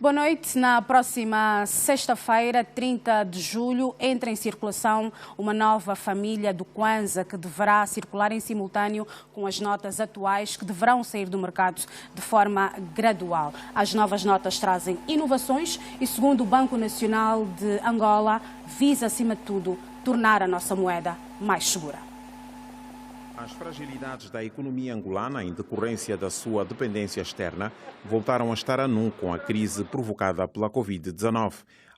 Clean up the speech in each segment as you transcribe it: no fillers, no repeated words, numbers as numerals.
Boa noite. Na próxima sexta-feira, 30 de julho, entra em circulação uma nova família do Kwanza que deverá circular em simultâneo com as notas atuais que deverão sair do mercado de forma gradual. As novas notas trazem inovações e, segundo o Banco Nacional de Angola, visa, acima de tudo, tornar a nossa moeda mais segura. As fragilidades da economia angolana, em decorrência da sua dependência externa, voltaram a estar a nu com a crise provocada pela Covid-19.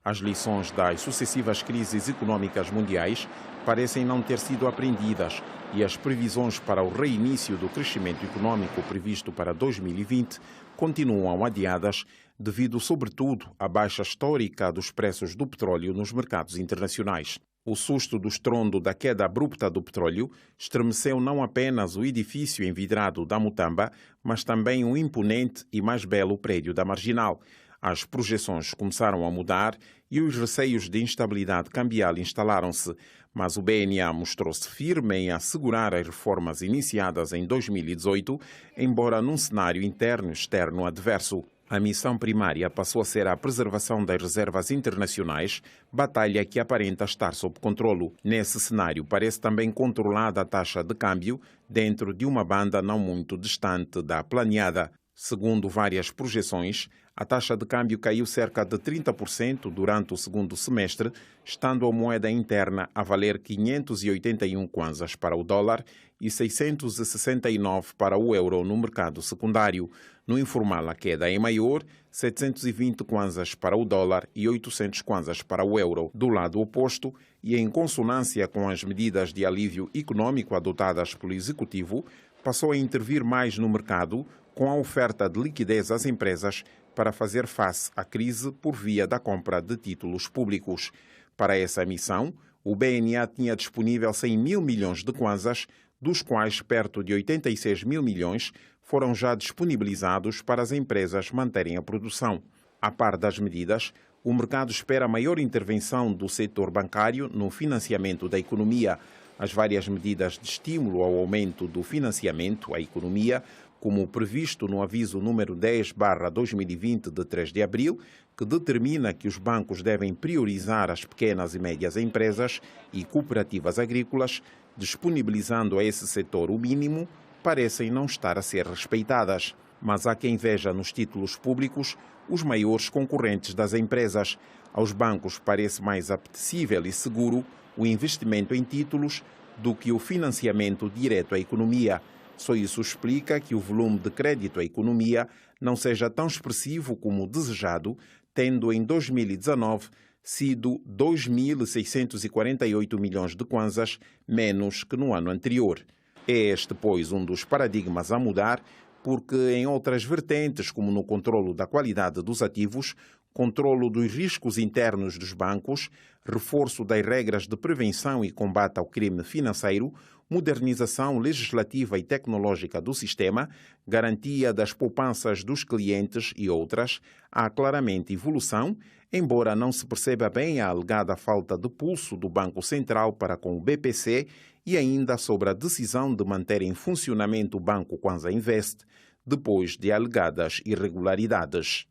As lições das sucessivas crises econômicas mundiais parecem não ter sido aprendidas e as previsões para o reinício do crescimento econômico previsto para 2020 continuam adiadas devido, sobretudo, à baixa histórica dos preços do petróleo nos mercados internacionais. O susto do estrondo da queda abrupta do petróleo estremeceu não apenas o edifício envidrado da Mutamba, mas também um imponente e mais belo prédio da Marginal. As projeções começaram a mudar e os receios de instabilidade cambial instalaram-se, mas o BNA mostrou-se firme em assegurar as reformas iniciadas em 2018, embora num cenário interno e externo adverso. A missão primária passou a ser a preservação das reservas internacionais, batalha que aparenta estar sob controlo. Nesse cenário, parece também controlada a taxa de câmbio dentro de uma banda não muito distante da planeada. Segundo várias projeções, a taxa de câmbio caiu cerca de 30% durante o segundo semestre, estando a moeda interna a valer 581 kwanzas para o dólar e 669 para o euro no mercado secundário. No informal, a queda é maior, 720 kwanzas para o dólar e 800 kwanzas para o euro. Do lado oposto, e em consonância com as medidas de alívio econômico adotadas pelo Executivo, passou a intervir mais no mercado com a oferta de liquidez às empresas para fazer face à crise por via da compra de títulos públicos. Para essa missão, o BNA tinha disponível 100 mil milhões de kwanzas, dos quais perto de 86 mil milhões foram já disponibilizados para as empresas manterem a produção. A par das medidas, o mercado espera maior intervenção do setor bancário no financiamento da economia. As várias medidas de estímulo ao aumento do financiamento à economia, como previsto no aviso número 10/2020 de 3 de abril, que determina que os bancos devem priorizar as pequenas e médias empresas e cooperativas agrícolas, disponibilizando a esse setor o mínimo, parecem não estar a ser respeitadas. Mas há quem veja nos títulos públicos os maiores concorrentes das empresas. Aos bancos parece mais apetecível e seguro o investimento em títulos do que o financiamento direto à economia. Só isso explica que o volume de crédito à economia não seja tão expressivo como o desejado, tendo em 2019 sido 2.648 milhões de kwanzas, menos que no ano anterior. É este, pois, um dos paradigmas a mudar, porque em outras vertentes, como no controlo da qualidade dos ativos, controlo dos riscos internos dos bancos, reforço das regras de prevenção e combate ao crime financeiro, modernização legislativa e tecnológica do sistema, garantia das poupanças dos clientes e outras, há claramente evolução, embora não se perceba bem a alegada falta de pulso do Banco Central para com o BPC e ainda sobre a decisão de manter em funcionamento o Banco Kwanza Invest, depois de alegadas irregularidades.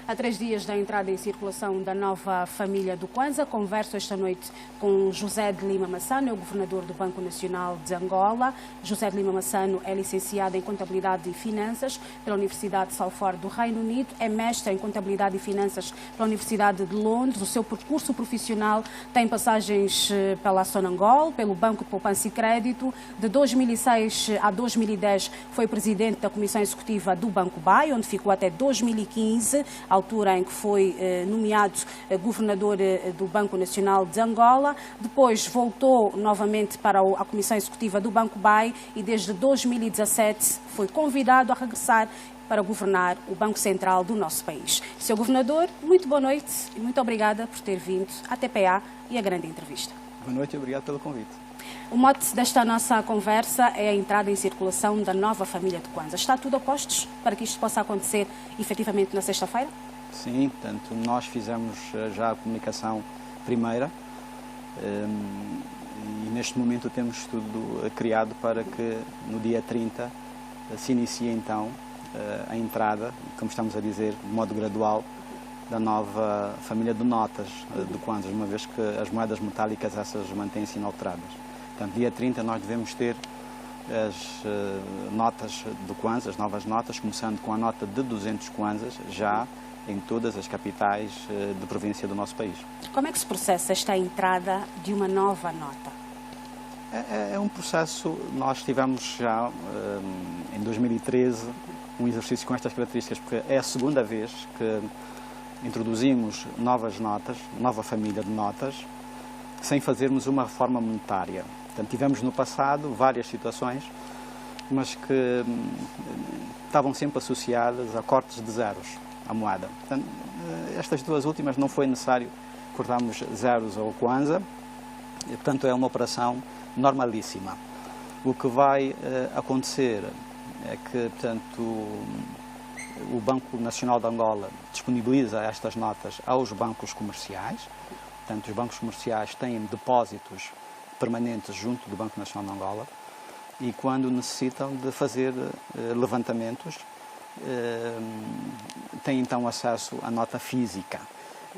Há 3 dias da entrada em circulação da nova família do Kwanza, converso esta noite com José de Lima Massano, é o governador do Banco Nacional de Angola. José de Lima Massano é licenciado em Contabilidade e Finanças pela Universidade de Salford do Reino Unido, é mestre em Contabilidade e Finanças pela Universidade de Londres. O seu percurso profissional tem passagens pela Sonangol, pelo Banco de Poupança e Crédito. De 2006 a 2010 foi presidente da Comissão Executiva do Banco BAI, onde ficou até 2015, altura em que foi nomeado governador do Banco Nacional de Angola. Depois voltou novamente para a Comissão Executiva do Banco BAI e desde 2017 foi convidado a regressar para governar o Banco Central do nosso país. Sr. Governador, muito boa noite e muito obrigada por ter vindo à TPA e à grande entrevista. Boa noite e obrigado pelo convite. O mote desta nossa conversa é a entrada em circulação da nova família de Kwanza. Está tudo a postos para que isto possa acontecer efetivamente na sexta-feira? Sim, portanto, nós fizemos já a comunicação primeira e neste momento temos tudo criado para que no dia 30 se inicie então a entrada, como estamos a dizer, de modo gradual, da nova família de notas do Kwanza, uma vez que as moedas metálicas essas mantêm-se inalteradas. Portanto, dia 30 nós devemos ter as notas do Kwanza, as novas notas, começando com a nota de 200 Kwanzas, já em todas as capitais de província do nosso país. Como é que se processa esta entrada de uma nova nota? É um processo, nós tivemos já em 2013 um exercício com estas características, porque é a segunda vez que introduzimos novas notas, nova família de notas, sem fazermos uma reforma monetária. Portanto, tivemos no passado várias situações, mas que estavam sempre associadas a cortes de zeros à moeda. Portanto, estas duas últimas não foi necessário cortarmos zeros ao Kwanza, e, portanto, é uma operação normalíssima. O que vai acontecer é que, portanto, o Banco Nacional de Angola disponibiliza estas notas aos bancos comerciais. Portanto, os bancos comerciais têm depósitos permanentes junto do Banco Nacional de Angola e quando necessitam de fazer levantamentos, têm então acesso à nota física.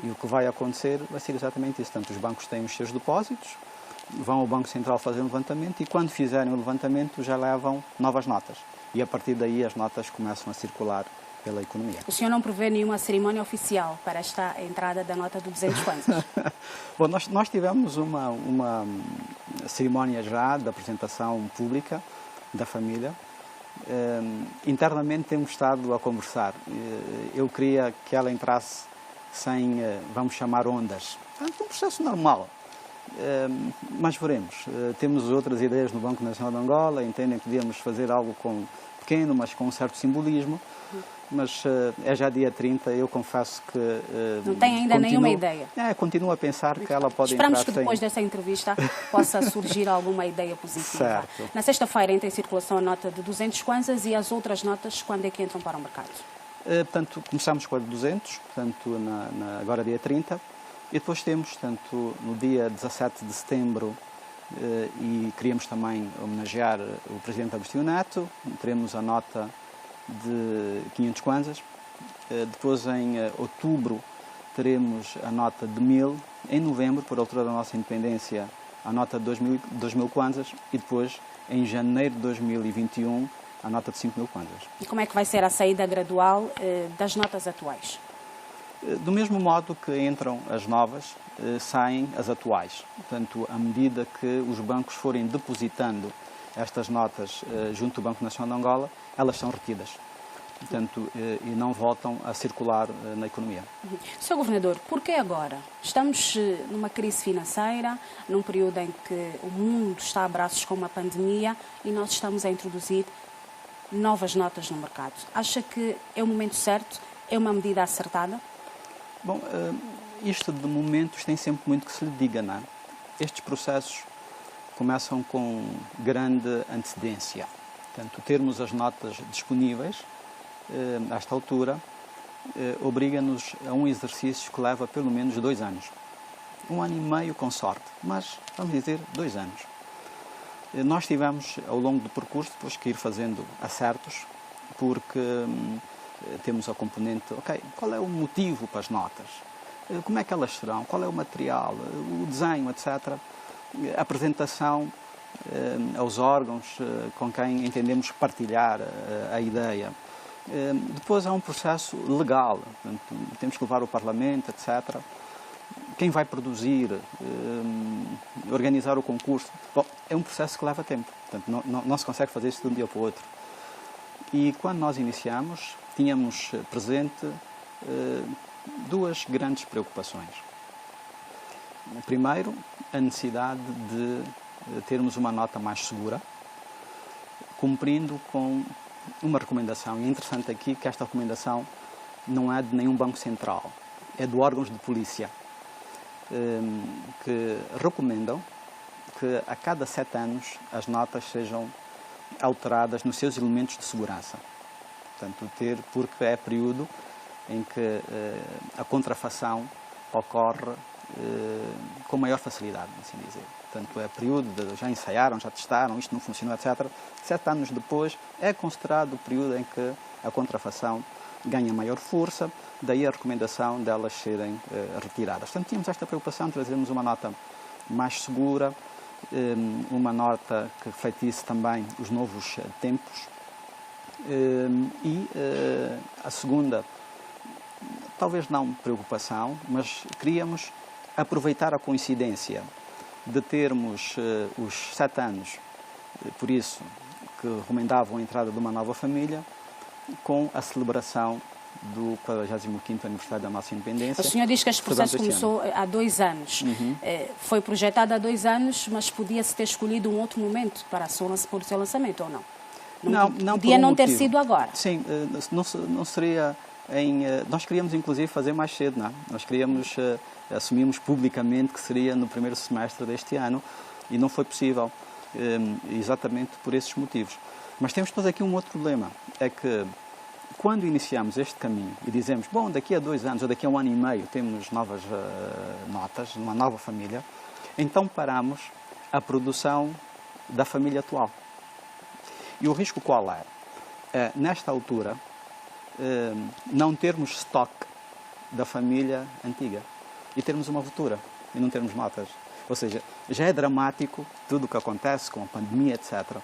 E o que vai acontecer vai ser exatamente isso. Portanto, os bancos têm os seus depósitos, vão ao Banco Central fazer um levantamento e quando fizerem o levantamento já levam novas notas. E a partir daí as notas começam a circular pela economia. O senhor não prevê nenhuma cerimónia oficial para esta entrada da nota de 200 Kwanzas? Bom, nós tivemos uma cerimónia já de apresentação pública da família. Internamente temos estado a conversar. Eu queria que ela entrasse sem, vamos chamar, ondas. Portanto, um processo normal. Mas veremos. Temos outras ideias no Banco Nacional de Angola, entendem que podíamos fazer algo pequeno, mas com um certo simbolismo. Mas é já dia 30, eu confesso que... não tem ainda nenhuma ideia? Continuo a pensar que ela pode Esperamos entrar que depois dessa entrevista possa surgir alguma ideia positiva. Certo. Na sexta-feira entra em circulação a nota de 200 Kwanzas e as outras notas quando é que entram para o mercado? Portanto, começamos com a de 200, portanto, agora dia 30, e depois temos, portanto, no dia 17 de setembro, e queríamos também homenagear o Presidente Agostinho Neto, teremos a nota de 500 Kwanzas. Depois, em outubro, teremos a nota de 1000. Em novembro, por altura da nossa independência, a nota de 2000 Kwanzas. E depois, em janeiro de 2021, a nota de 5000 Kwanzas. E como é que vai ser a saída gradual das notas atuais? Do mesmo modo que entram as novas, saem as atuais. Portanto, à medida que os bancos forem depositando estas notas junto do Banco Nacional de Angola, elas são retidas. Portanto, e não voltam a circular na economia. Sr. Governador, por que agora? Estamos numa crise financeira, num período em que o mundo está a braços com uma pandemia e nós estamos a introduzir novas notas no mercado. Acha que é o momento certo? É uma medida acertada? Bom, isto de momentos tem sempre muito que se lhe diga, não é? Estes processos começam com grande antecedência. Portanto, termos as notas disponíveis, a esta altura, obriga-nos a um exercício que leva pelo menos 2 anos. 1 ano e meio com sorte, mas, vamos dizer, 2 anos. Nós tivemos, ao longo do percurso, depois que ir fazendo acertos, porque temos a componente, qual é o motivo para as notas? Como é que elas serão? Qual é o material? O desenho, etc. A apresentação aos órgãos com quem entendemos partilhar a ideia. Depois há um processo legal, portanto, temos que levar o Parlamento, etc. Quem vai produzir, organizar o concurso. Bom, é um processo que leva tempo, portanto, não se consegue fazer isso de um dia para o outro. E quando nós iniciamos, tínhamos presente 2 grandes preocupações. Primeiro, a necessidade de termos uma nota mais segura, cumprindo com uma recomendação. E é interessante aqui que esta recomendação não é de nenhum banco central, é de órgãos de polícia, que recomendam que a cada 7 anos as notas sejam alteradas nos seus elementos de segurança. Portanto, porque é período em que a contrafação ocorre com maior facilidade, assim dizer. Portanto, é período de já ensaiaram, já testaram, isto não funcionou, etc. 7 anos depois é considerado o período em que a contrafação ganha maior força, daí a recomendação delas serem retiradas. Portanto, tínhamos esta preocupação de trazermos uma nota mais segura, uma nota que refletisse também os novos tempos. E a segunda, talvez não preocupação, mas queríamos aproveitar a coincidência de termos os 7 anos, por isso que recomendavam a entrada de uma nova família, com a celebração do 45º aniversário da nossa independência. O senhor diz que este processo começou há 2 anos. Foi projetado há 2 anos, mas podia-se ter escolhido um outro momento para o seu lançamento, ou não? Não podia não ter sido agora. Sim, não seria nós queríamos inclusive fazer mais cedo, não é? Nós queríamos, assumimos publicamente que seria no primeiro semestre deste ano e não foi possível, exatamente por esses motivos. Mas temos depois aqui um outro problema, é que quando iniciamos este caminho e dizemos, bom, daqui a 2 anos ou daqui a 1 ano e meio temos novas notas, uma nova família, então paramos a produção da família atual. E o risco qual é? Nesta altura, não termos estoque da família antiga e termos uma ruptura e não termos notas. Ou seja, já é dramático tudo o que acontece com a pandemia, etc.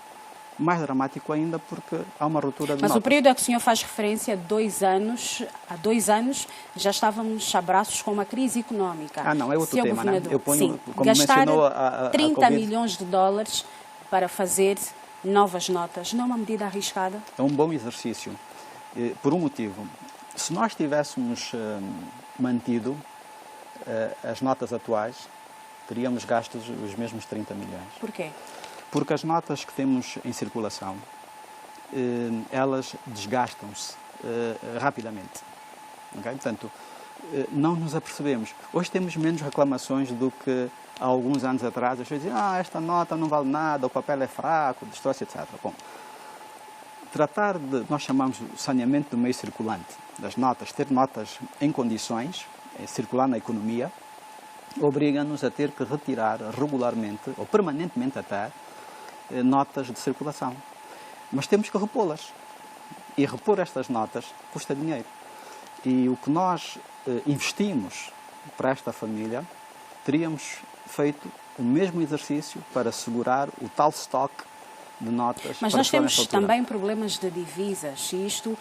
Mais dramático ainda porque há uma ruptura de notas. Mas o período a que o senhor faz referência, 2 anos, há 2 anos já estávamos a braços com uma crise económica. Não, é outro tema, né? Eu ponho, sim, como gastar mencionou 30 milhões de dólares para fazer novas notas, não é uma medida arriscada? É um bom exercício, por um motivo. Se nós tivéssemos mantido as notas atuais, teríamos gastos os mesmos 30 milhões. Por quê? Porque as notas que temos em circulação, elas desgastam-se rapidamente. Okay? Portanto, não nos apercebemos. Hoje temos menos reclamações do que há alguns anos atrás. As pessoas dizem, esta nota não vale nada, o papel é fraco, destrói-se, etc. Bom, tratar de, nós chamamos de saneamento do meio circulante, das notas, ter notas em condições, circular na economia, obriga-nos a ter que retirar regularmente, ou permanentemente até, notas de circulação. Mas temos que repô-las. E repor estas notas custa dinheiro. E o que nós investimos para esta família, teríamos feito o mesmo exercício para segurar o tal estoque de notas. Mas nós temos também problemas de divisas e isto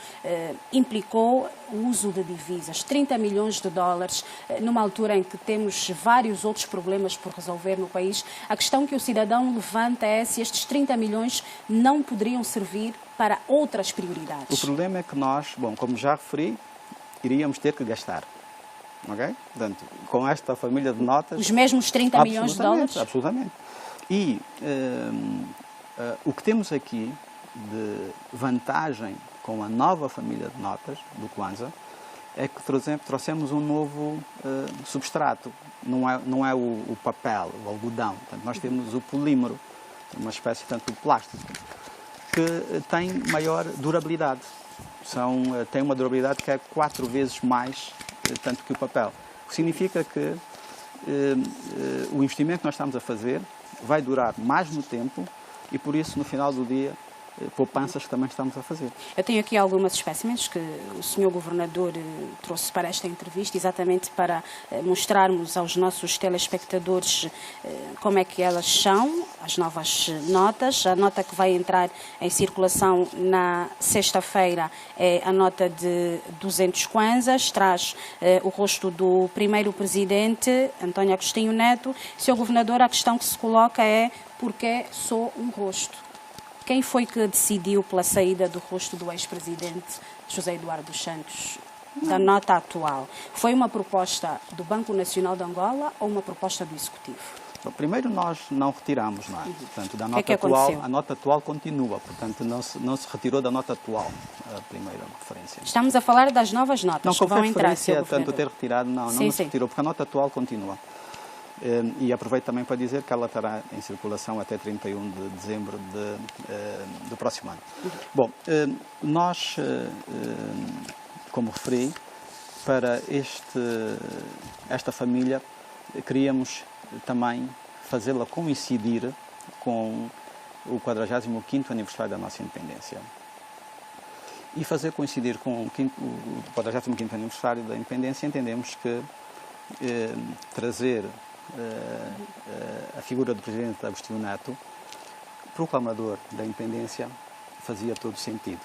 implicou o uso de divisas. 30 milhões de dólares, numa altura em que temos vários outros problemas por resolver no país. A questão que o cidadão levanta é se estes 30 milhões não poderiam servir para outras prioridades. O problema é que nós, bom, como já referi, iríamos ter que gastar. Okay? Portanto, com esta família de notas... Os mesmos 30 milhões de dólares? Absolutamente. E o que temos aqui de vantagem com a nova família de notas do Kwanza é que, por exemplo, trouxemos um novo substrato. Não é o papel, o algodão. Portanto, nós temos o polímero, uma espécie, portanto, de plástico, que tem maior durabilidade. Tem uma durabilidade que é 4 vezes mais tanto que o papel. O que significa que o investimento que nós estamos a fazer vai durar mais no tempo e, por isso, no final do dia, poupanças que também estamos a fazer. Eu tenho aqui algumas espécimes que o Sr. Governador trouxe para esta entrevista, exatamente para mostrarmos aos nossos telespectadores como é que elas são, as novas notas. A nota que vai entrar em circulação na sexta-feira é a nota de 200 kwanzas, traz o rosto do primeiro presidente, António Agostinho Neto. Sr. Governador, a questão que se coloca é porque só um rosto? Quem foi que decidiu pela saída do rosto do ex-presidente José Eduardo dos Santos, da nota atual? Foi uma proposta do Banco Nacional de Angola ou uma proposta do Executivo? Bom, primeiro nós não retiramos, não é? Portanto, da nota que atual, aconteceu? A nota atual continua, portanto não se retirou da nota atual a primeira referência. Estamos a falar das novas notas não, que vão entrar, Sr. Tanto Governador. ter retirado, não se retirou, porque a nota atual continua. E aproveito também para dizer que ela estará em circulação até 31 de dezembro do próximo ano. Bom, nós, como referi, para esta família queríamos também fazê-la coincidir com o 45º aniversário da nossa independência. E fazer coincidir com o 45º aniversário da independência, entendemos que trazer a figura do Presidente Agostinho Neto, proclamador da independência, fazia todo sentido.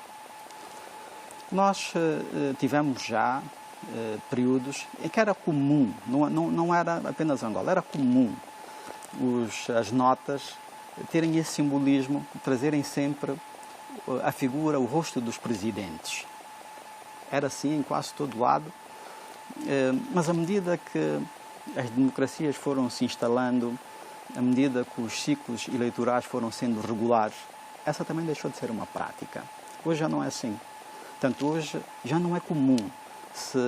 Nós tivemos já períodos em que era comum, não era apenas Angola, era comum as notas terem esse simbolismo, trazerem sempre a figura, o rosto dos presidentes. Era assim em quase todo lado, mas à medida que as democracias foram se instalando, à medida que os ciclos eleitorais foram sendo regulares, essa também deixou de ser uma prática. Hoje já não é assim. Portanto, hoje já não é comum, se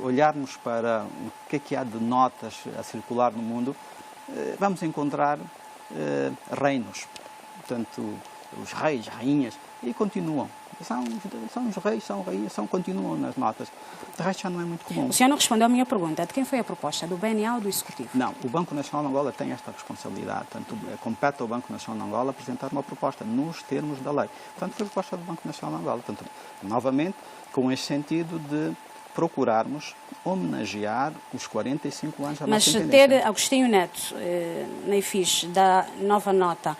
olharmos para o que há de notas a circular no mundo, vamos encontrar reinos, portanto, os reis, rainhas, e continuam. São os reis, são rainhas, continuam nas notas. De resto já não é muito comum. O senhor não respondeu à minha pergunta. De quem foi a proposta? Do BNA ou do Executivo? Não, o Banco Nacional de Angola tem esta responsabilidade. Portanto, compete ao Banco Nacional de Angola apresentar uma proposta nos termos da lei. Portanto, foi a proposta do Banco Nacional de Angola. Portanto, novamente, com este sentido de procurarmos homenagear os 45 anos da nossa independência. Mas ter Agostinho Neto na IFIX da nova nota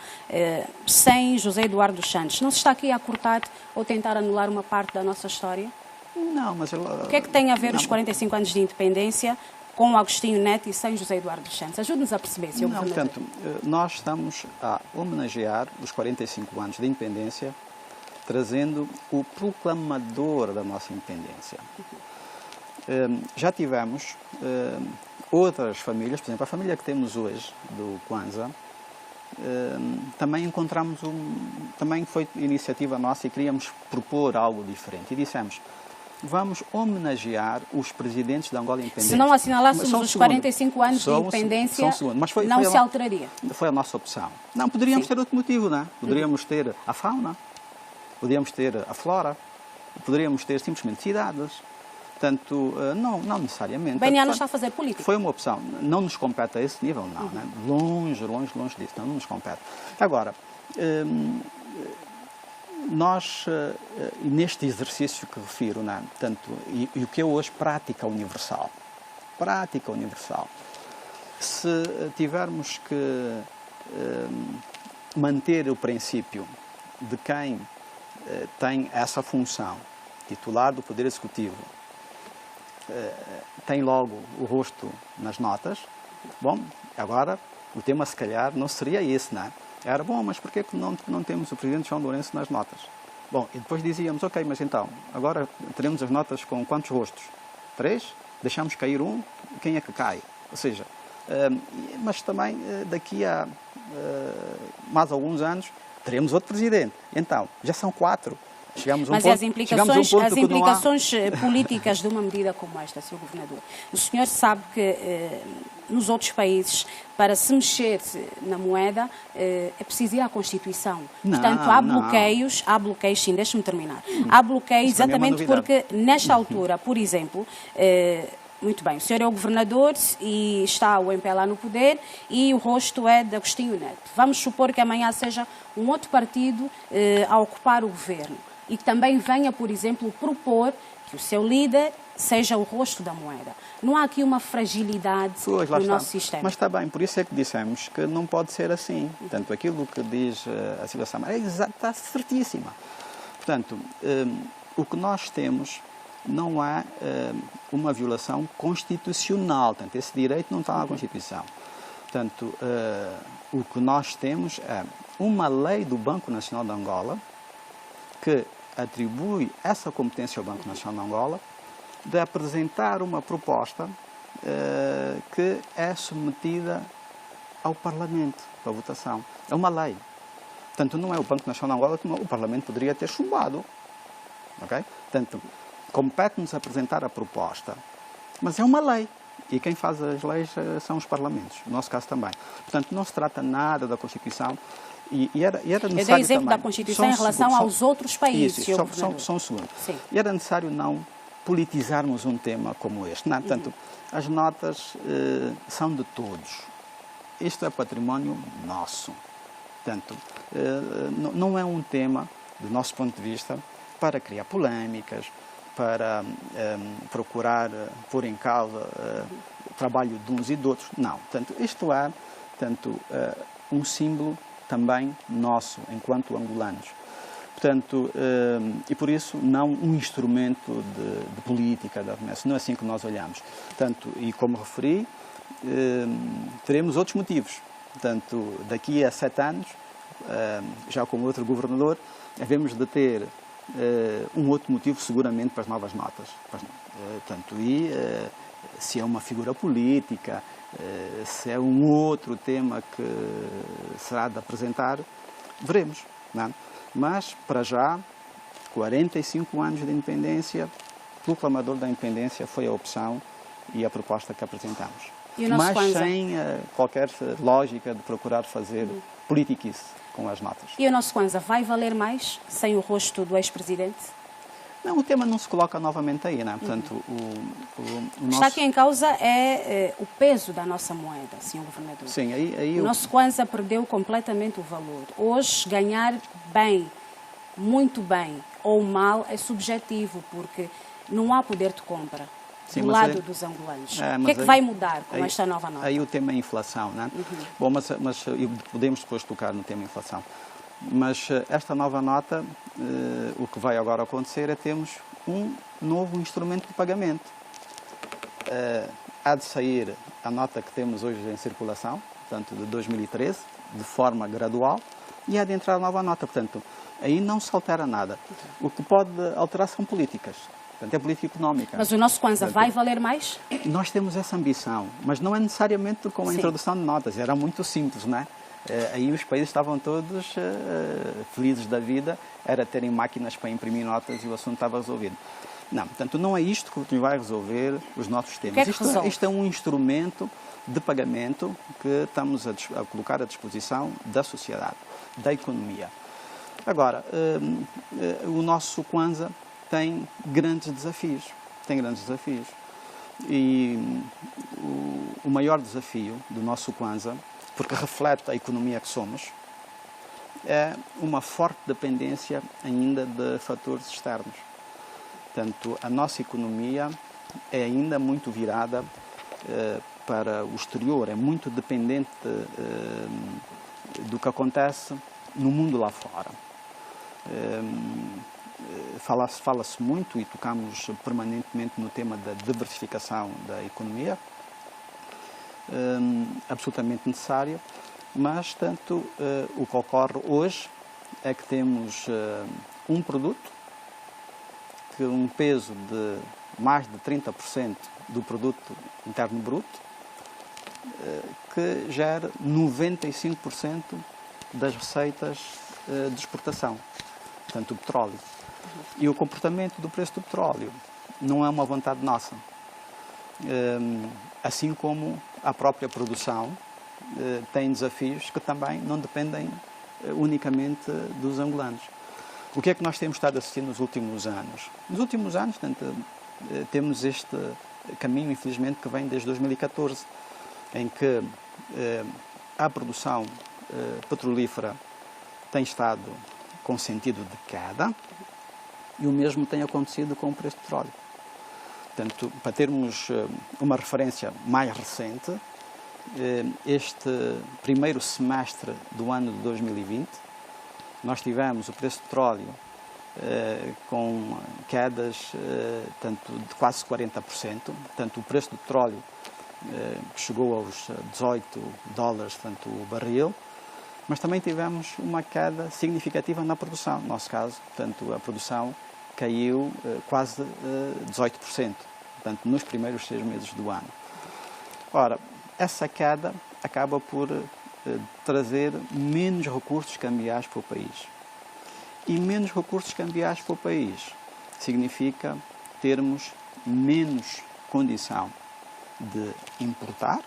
sem José Eduardo dos Santos, não se está aqui a cortar ou tentar anular uma parte da nossa história? Não, mas... O que é que tem a ver os 45 anos de independência com o Agostinho Neto e sem José Eduardo dos Santos? Ajude-nos a perceber, Sr. Governador. Portanto, nós estamos a homenagear os 45 anos de independência trazendo o proclamador da nossa independência. Já tivemos outras famílias, por exemplo, a família que temos hoje, do Kwanza, também encontramos também foi iniciativa nossa e queríamos propor algo diferente. E dissemos, vamos homenagear os presidentes da Angola independente. Se não assinalássemos os 45 anos de independência, não se alteraria? Foi a nossa opção. Não, poderíamos ter outro motivo, não é? Poderíamos ter a fauna, poderíamos ter a flora, poderíamos ter simplesmente cidades. Portanto, não necessariamente. O BNA não está a fazer política. Foi uma opção. Não nos compete a esse nível, não. Né? Longe disso. Não nos compete. Agora, nós, neste exercício que refiro, né? Portanto, e o que é hoje prática universal, se tivermos que manter o princípio de quem tem essa função, titular do Poder Executivo, tem logo o rosto nas notas, bom, agora o tema se calhar não seria esse, não é? Era, bom, mas porquê que não temos o Presidente João Lourenço nas notas? Bom, e depois dizíamos, ok, mas então, agora teremos as notas com quantos rostos? 3? Deixamos cair um, quem é que cai? Ou seja, mas também daqui a mais alguns anos teremos outro Presidente. Então, já são 4. Mas as implicações políticas de uma medida como esta, Sr. Governador, o senhor sabe que nos outros países, para se mexer na moeda, é preciso ir à Constituição. Portanto, há bloqueios, sim, deixe-me terminar. Há bloqueios exatamente porque, nesta altura, por exemplo, muito bem, o senhor é o governador e está o MPLA no poder e o rosto é de Agostinho Neto. Vamos supor que amanhã seja um outro partido a ocupar o governo e que também venha, por exemplo, propor que o seu líder seja o rosto da moeda. Não há aqui uma fragilidade no nosso sistema. Mas está bem, por isso é que dissemos que não pode ser assim. Portanto, aquilo que diz a Silvia Samar está certíssima. Portanto, o que nós temos não é uma violação constitucional. Portanto, esse direito não está na Constituição. Portanto, o que nós temos é uma lei do Banco Nacional de Angola que atribui essa competência ao Banco Nacional de Angola de apresentar uma proposta que é submetida ao Parlamento para votação. É uma lei. Portanto, não é o Banco Nacional de Angola que o Parlamento poderia ter chumbado. Okay? Portanto, compete-nos apresentar a proposta, mas é uma lei. E quem faz as leis são os parlamentos, no nosso caso também. Portanto, não se trata nada da Constituição. E era necessário eu dei exemplo da Constituição em relação aos outros países. Só um segundo. Sim. E era necessário não politizarmos um tema como este. Não, portanto, as notas são de todos. Isto é património nosso. Portanto, não é um tema, do nosso ponto de vista, para criar polémicas, para procurar pôr em causa o trabalho de uns e de outros. Não. Portanto, isto é um símbolo também nosso, enquanto angolanos. Portanto, e por isso não um instrumento de política, não é assim que nós olhamos. Portanto, e como referi, teremos outros motivos. Portanto, daqui a 7 anos, já com outro governador, havemos de ter um outro motivo seguramente para as novas notas. Portanto, e se é uma figura política, se é um outro tema que será de apresentar, veremos. Não é? Mas, para já, 45 anos de independência, o proclamador da independência foi a opção e a proposta que apresentamos. Mas sem qualquer lógica de procurar fazer politiquice com as notas. E o nosso Kwanza vai valer mais sem o rosto do ex-presidente? Não, o tema não se coloca novamente aí, não é? Portanto, o nosso... Está aqui em causa o peso da nossa moeda, Sr. Governador. Sim, aí o nosso Kwanza perdeu completamente o valor. Hoje, ganhar bem, muito bem ou mal é subjetivo, porque não há poder de compra do lado dos angolanos. O que é que vai mudar com esta nova nota? Aí o tema é a inflação, não é? Bom, mas podemos depois tocar no tema inflação. Mas esta nova nota, o que vai agora acontecer é termos um novo instrumento de pagamento. Há de sair a nota que temos hoje em circulação, portanto, de 2013, de forma gradual, e há de entrar a nova nota. Portanto, aí não se altera nada. O que pode alterar são políticas. Portanto, é política económica. Mas o nosso Kwanza vai valer mais? Nós temos essa ambição, mas não é necessariamente com a introdução de notas. Era muito simples, não é? Aí os países estavam todos felizes da vida, era terem máquinas para imprimir notas e o assunto estava resolvido. Não, portanto, não é isto que vai resolver os nossos temas. Isto é um instrumento de pagamento que estamos a colocar à disposição da sociedade, da economia. Agora, o nosso Kwanza tem grandes desafios. E o maior desafio do nosso Kwanza, porque reflete a economia que somos, é uma forte dependência ainda de fatores externos. Portanto, a nossa economia é ainda muito virada para o exterior, é muito dependente do que acontece no mundo lá fora. Fala-se muito e tocamos permanentemente no tema da diversificação da economia, absolutamente necessária, mas tanto o que ocorre hoje é que temos um produto que um peso de mais de 30% do produto interno bruto, que gera 95% das receitas de exportação, portanto o petróleo. E o comportamento do preço do petróleo não é uma vontade nossa. Assim como a própria produção tem desafios que também não dependem unicamente dos angolanos. O que é que nós temos estado a assistir nos últimos anos? Nos últimos anos, portanto, temos este caminho, infelizmente, que vem desde 2014, em que a produção petrolífera tem estado com sentido de queda e o mesmo tem acontecido com o preço do petróleo. Portanto, para termos uma referência mais recente, este primeiro semestre do ano de 2020, nós tivemos o preço do petróleo com quedas tanto de quase 40%, portanto o preço do petróleo chegou aos $18, tanto o barril, mas também tivemos uma queda significativa na produção, no nosso caso, portanto a produção caiu quase 18%, portanto nos primeiros 6 meses do ano. Ora, essa queda acaba por trazer menos recursos cambiais para o país. E menos recursos cambiais para o país significa termos menos condição de importar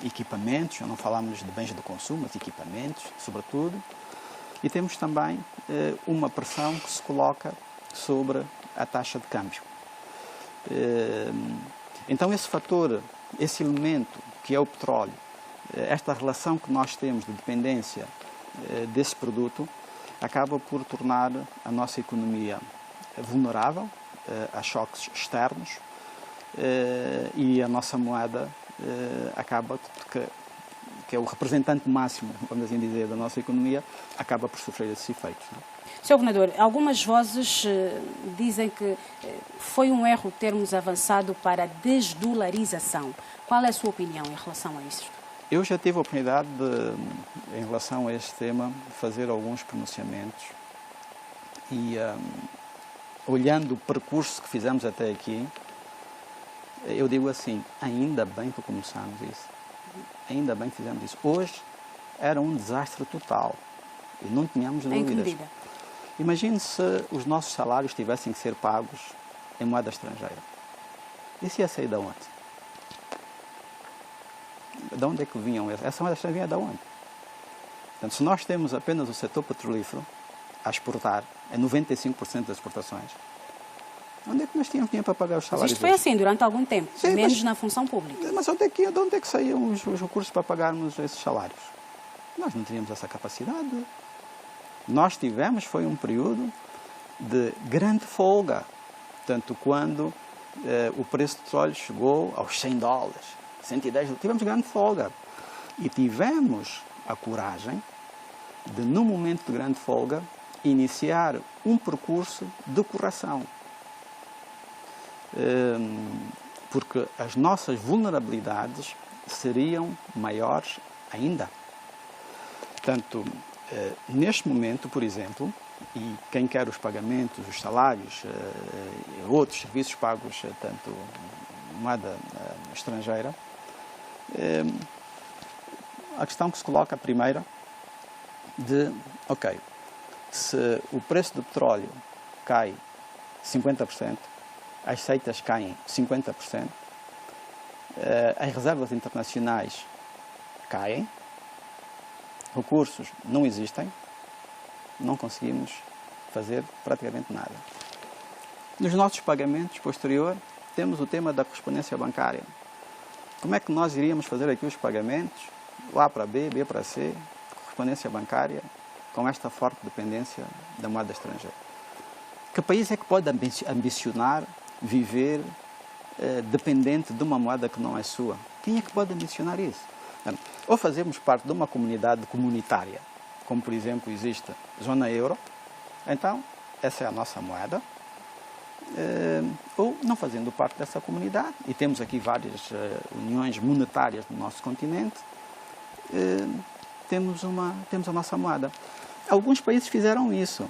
equipamentos, já não falamos de bens de consumo, mas equipamentos, sobretudo, e temos também uma pressão que se coloca sobre a taxa de câmbio. Então esse fator, esse elemento que é o petróleo, esta relação que nós temos de dependência desse produto, acaba por tornar a nossa economia vulnerável a choques externos e a nossa moeda acaba, que é o representante máximo, vamos assim dizer, da nossa economia, acaba por sofrer esses efeitos. Não é? Sr. Governador, algumas vozes dizem que foi um erro termos avançado para a desdolarização. Qual é a sua opinião em relação a isso? Eu já tive a oportunidade de, em relação a este tema, fazer alguns pronunciamentos e, olhando o percurso que fizemos até aqui, eu digo assim, ainda bem que começamos isso. Ainda bem que fizemos isso. Hoje era um desastre total e não tínhamos dúvidas. Em que medida? Imagine se os nossos salários tivessem que ser pagos em moeda estrangeira. Isso ia sair de onde? De onde é que vinham? Essa moeda estrangeira vinha de onde? Portanto, se nós temos apenas o setor petrolífero a exportar, é 95% das exportações, onde é que nós tínhamos dinheiro para pagar os salários? Mas isto foi assim durante algum tempo, sim, menos na função pública. Mas de onde é que saíam os recursos para pagarmos esses salários? Nós não teríamos essa capacidade. Nós tivemos, foi um período de grande folga. Tanto quando o preço do petróleo chegou aos $100, 110, tivemos grande folga. E tivemos a coragem de, num momento de grande folga, iniciar um percurso de correção. Porque as nossas vulnerabilidades seriam maiores ainda. Portanto, neste momento, por exemplo, e quem quer os pagamentos, os salários, outros serviços pagos, tanto moeda estrangeira, a questão que se coloca a primeira de, ok, se o preço do petróleo cai 50%, as ceitas caem 50%, as reservas internacionais caem, recursos não existem, não conseguimos fazer praticamente nada. Nos nossos pagamentos posterior, temos o tema da correspondência bancária. Como é que nós iríamos fazer aqui os pagamentos, A para B, B para C, correspondência bancária, com esta forte dependência da moeda estrangeira? Que país é que pode ambicionar viver dependente de uma moeda que não é sua? Quem é que pode ambicionar isso? Ou fazemos parte de uma comunidade comunitária, como por exemplo existe a zona euro, então essa é a nossa moeda, ou não fazendo parte dessa comunidade, e temos aqui várias uniões monetárias no nosso continente, temos a nossa moeda. Alguns países fizeram isso,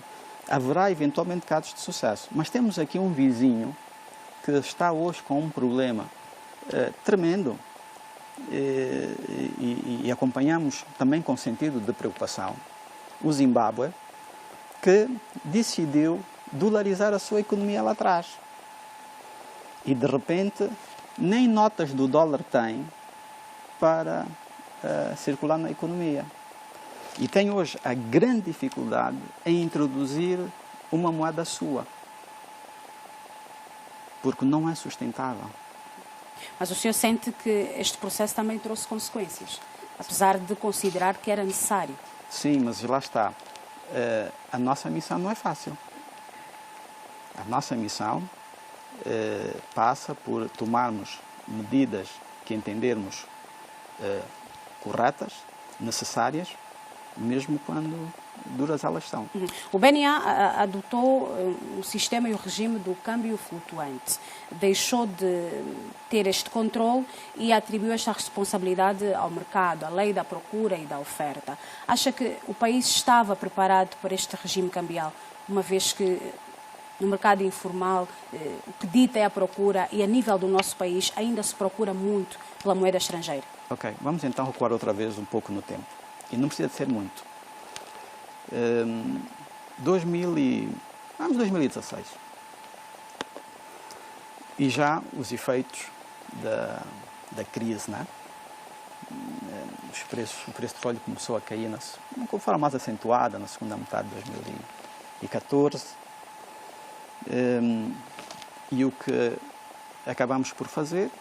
haverá eventualmente casos de sucesso, mas temos aqui um vizinho que está hoje com um problema tremendo, e acompanhamos também com sentido de preocupação o Zimbábue, que decidiu dolarizar a sua economia lá atrás. E de repente nem notas do dólar tem para circular na economia. E tem hoje a grande dificuldade em introduzir uma moeda sua, porque não é sustentável. Mas o senhor sente que este processo também trouxe consequências, apesar de considerar que era necessário? Sim, mas lá está. A nossa missão não é fácil. A nossa missão passa por tomarmos medidas que entendermos corretas, necessárias, mesmo quando duras elas são. O BNA adotou o sistema e o regime do câmbio flutuante. Deixou de ter este controle e atribuiu esta responsabilidade ao mercado, à lei da procura e da oferta. Acha que o país estava preparado para este regime cambial, uma vez que no mercado informal o que dita é a procura e a nível do nosso país ainda se procura muito pela moeda estrangeira? Ok, vamos então recuar outra vez um pouco no tempo. E não precisa de ser muito. 2016. E já os efeitos da crise, né? O preço do petróleo começou a cair de forma mais acentuada na segunda metade de 2014. E o que acabamos por fazer,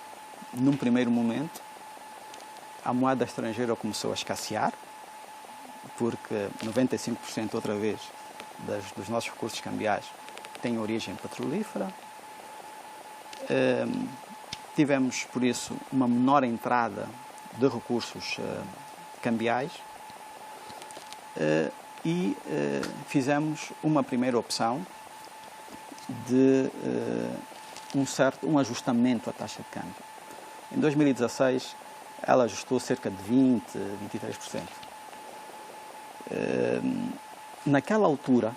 num primeiro momento, a moeda estrangeira começou a escassear, porque 95% outra vez dos nossos recursos cambiais tem origem petrolífera. Tivemos, por isso, uma menor entrada de recursos cambiais e fizemos uma primeira opção de um ajustamento à taxa de câmbio. Em 2016, ela ajustou cerca de 20%, 23%. Naquela altura,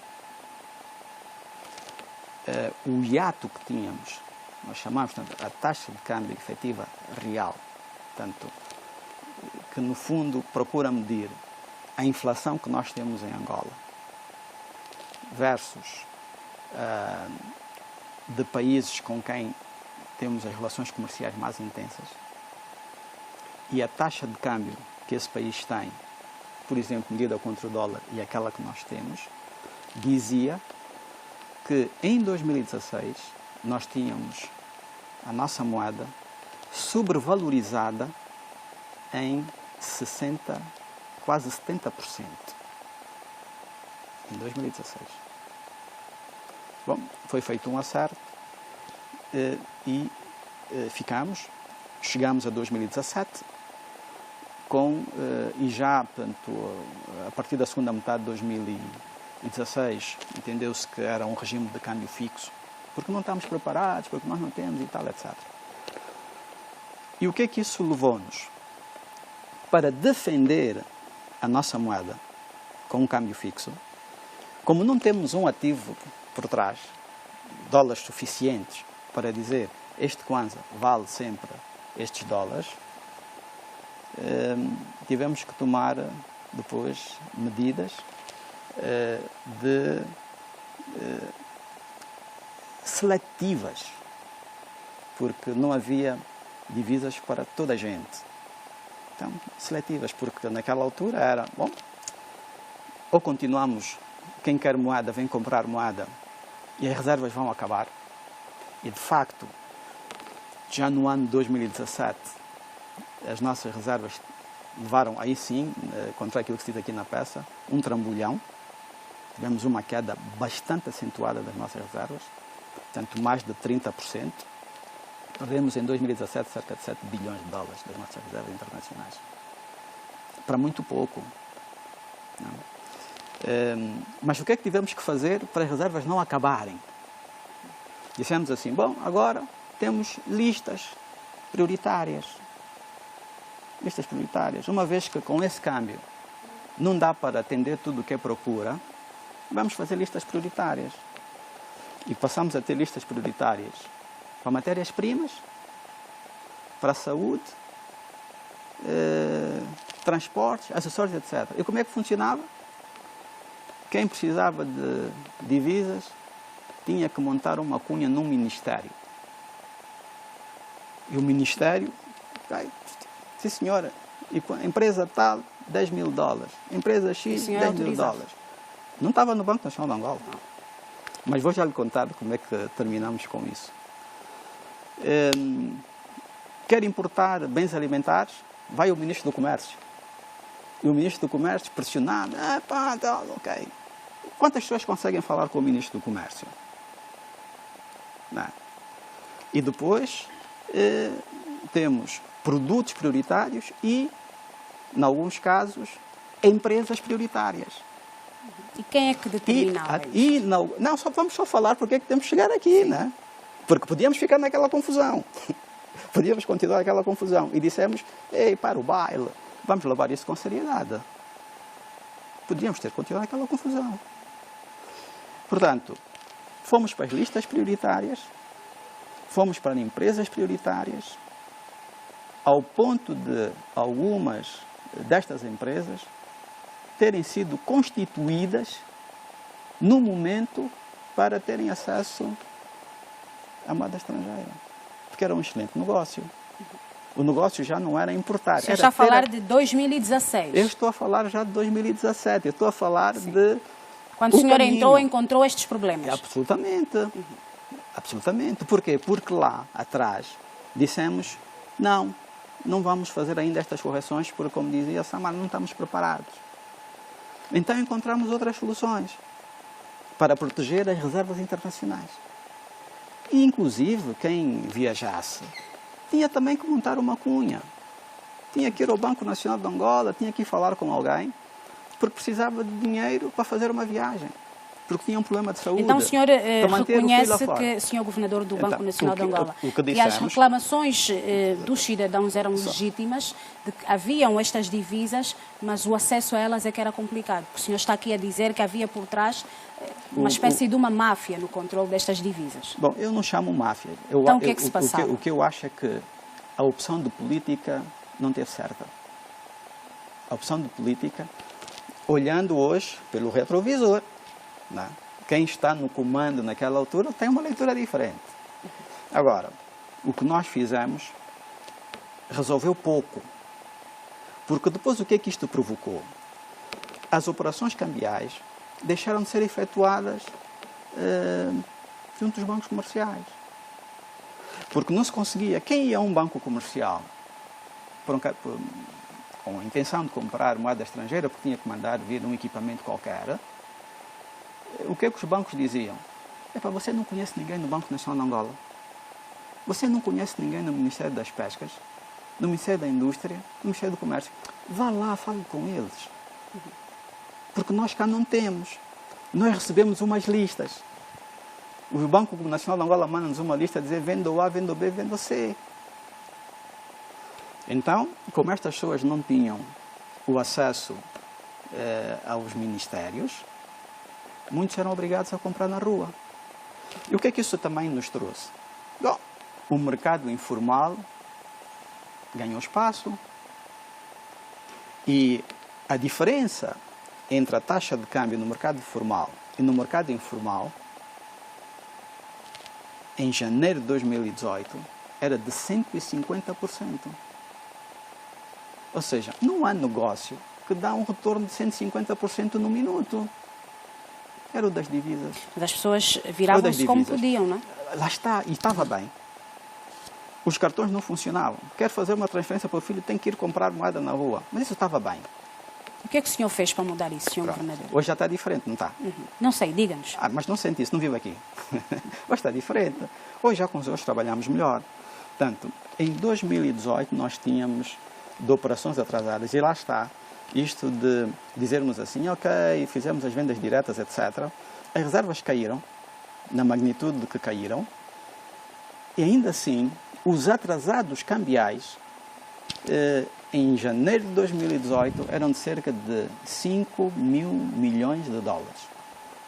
o hiato que tínhamos, nós chamamos, portanto, a taxa de câmbio efetiva real, portanto, que no fundo procura medir a inflação que nós temos em Angola versus de países com quem temos as relações comerciais mais intensas e a taxa de câmbio que esse país tem, por exemplo, medida contra o dólar e aquela que nós temos, dizia que em 2016 nós tínhamos a nossa moeda sobrevalorizada em 60%, quase 70%. Em 2016. Bom, foi feito um acerto e chegamos a 2017 e já, portanto, a partir da segunda metade de 2016, entendeu-se que era um regime de câmbio fixo, porque não estamos preparados, porque nós não temos e tal, etc. E o que é que isso levou-nos? Para defender a nossa moeda com um câmbio fixo, como não temos um ativo por trás, dólares suficientes para dizer este kwanza vale sempre estes dólares, tivemos que tomar depois medidas seletivas, porque não havia divisas para toda a gente. Então, seletivas, porque naquela altura era, bom, ou continuamos, quem quer moeda vem comprar moeda e as reservas vão acabar. E, de facto, já no ano de 2017, as nossas reservas levaram, aí sim, contra aquilo que se diz aqui na peça, um trambolhão. Tivemos uma queda bastante acentuada das nossas reservas, portanto, mais de 30%. Perdemos em 2017 cerca de 7 bilhões de dólares das nossas reservas internacionais. Para muito pouco. Não? Mas o que é que tivemos que fazer para as reservas não acabarem? Dissemos assim, bom, agora temos listas prioritárias. Listas prioritárias. Uma vez que com esse câmbio não dá para atender tudo o que é procura, vamos fazer listas prioritárias. E passamos a ter listas prioritárias para matérias-primas, para a saúde, transportes, acessórios, etc. E como é que funcionava? Quem precisava de divisas tinha que montar uma cunha num ministério. E o ministério, sim senhora, e empresa tal, 10 mil dólares. Empresa X, 10 mil dólares. Não estava no Banco Nacional de Angola. Mas vou já lhe contar como é que terminamos com isso. Quer importar bens alimentares? Vai o Ministro do Comércio. E o Ministro do Comércio pressionado. Ok. Quantas pessoas conseguem falar com o Ministro do Comércio? Não. E depois temos produtos prioritários e, em alguns casos, empresas prioritárias. E quem é que determinava isso? Não, vamos só falar porque é que temos que chegar aqui, né? Porque podíamos ficar naquela confusão. Podíamos continuar naquela confusão. E dissemos, ei, para o baile, vamos levar isso com seriedade. Podíamos ter continuado naquela confusão. Portanto, fomos para as listas prioritárias, fomos para empresas prioritárias, ao ponto de algumas destas empresas terem sido constituídas no momento para terem acesso à moeda estrangeira. Porque era um excelente negócio. O negócio já não era importar. Você está a falar de 2016? Eu estou a falar já de 2017. Eu estou a falar de... Quando o senhor entrou, encontrou estes problemas? Absolutamente. Absolutamente. Porquê? Porque lá atrás dissemos, não vamos fazer ainda estas correções, porque, como dizia Samar, não estamos preparados. Então encontramos outras soluções para proteger as reservas internacionais. E, inclusive, quem viajasse tinha também que montar uma cunha. Tinha que ir ao Banco Nacional de Angola, tinha que ir falar com alguém, porque precisava de dinheiro para fazer uma viagem. Porque tinha um problema de saúde. Então o senhor reconhece que, senhor Governador do Banco Nacional de Angola, que as reclamações dos cidadãos eram legítimas, de que haviam estas divisas, mas o acesso a elas é que era complicado. O senhor está aqui a dizer que havia por trás uma espécie de uma máfia no controle destas divisas. Bom, eu não chamo máfia. Então o que é que se passava? O que eu acho é que a opção de política não teve certa. A opção de política, olhando hoje pelo retrovisor, não. Quem está no comando naquela altura tem uma leitura diferente. Agora, o que nós fizemos resolveu pouco. Porque depois o que é que isto provocou? As operações cambiais deixaram de ser efetuadas junto dos bancos comerciais. Porque não se conseguia. Quem ia a um banco comercial com a intenção de comprar moeda estrangeira, porque tinha que mandar vir um equipamento qualquer, o que é que os bancos diziam? Você não conhece ninguém no Banco Nacional de Angola? Você não conhece ninguém no Ministério das Pescas? No Ministério da Indústria? No Ministério do Comércio? Vá lá, fale com eles. Porque nós cá não temos. Nós recebemos umas listas. O Banco Nacional de Angola manda-nos uma lista a dizer vendo A, vendo B, vendo C. Então, como estas pessoas não tinham o acesso aos ministérios, muitos eram obrigados a comprar na rua. E o que é que isso também nos trouxe? Bom, o mercado informal ganhou espaço e a diferença entre a taxa de câmbio no mercado formal e no mercado informal, em janeiro de 2018, era de 150%. Ou seja, não há negócio que dá um retorno de 150% no minuto. Era o das divisas. Mas as pessoas viravam-se como podiam, não é? Lá está, e estava bem. Os cartões não funcionavam. Quer fazer uma transferência para o filho, tem que ir comprar moeda na rua. Mas isso estava bem. O que é que o senhor fez para mudar isso, senhor Governador? Hoje já está diferente, não está? Não sei, diga-nos. Mas não sente isso, não vive aqui. Hoje está diferente. Hoje já com os outros trabalhamos melhor. Portanto, em 2018 nós tínhamos de operações atrasadas, e lá está. Isto de dizermos assim, ok, fizemos as vendas diretas, etc. As reservas caíram, na magnitude que caíram, e ainda assim, os atrasados cambiais, em janeiro de 2018, eram de cerca de 5 mil milhões de dólares.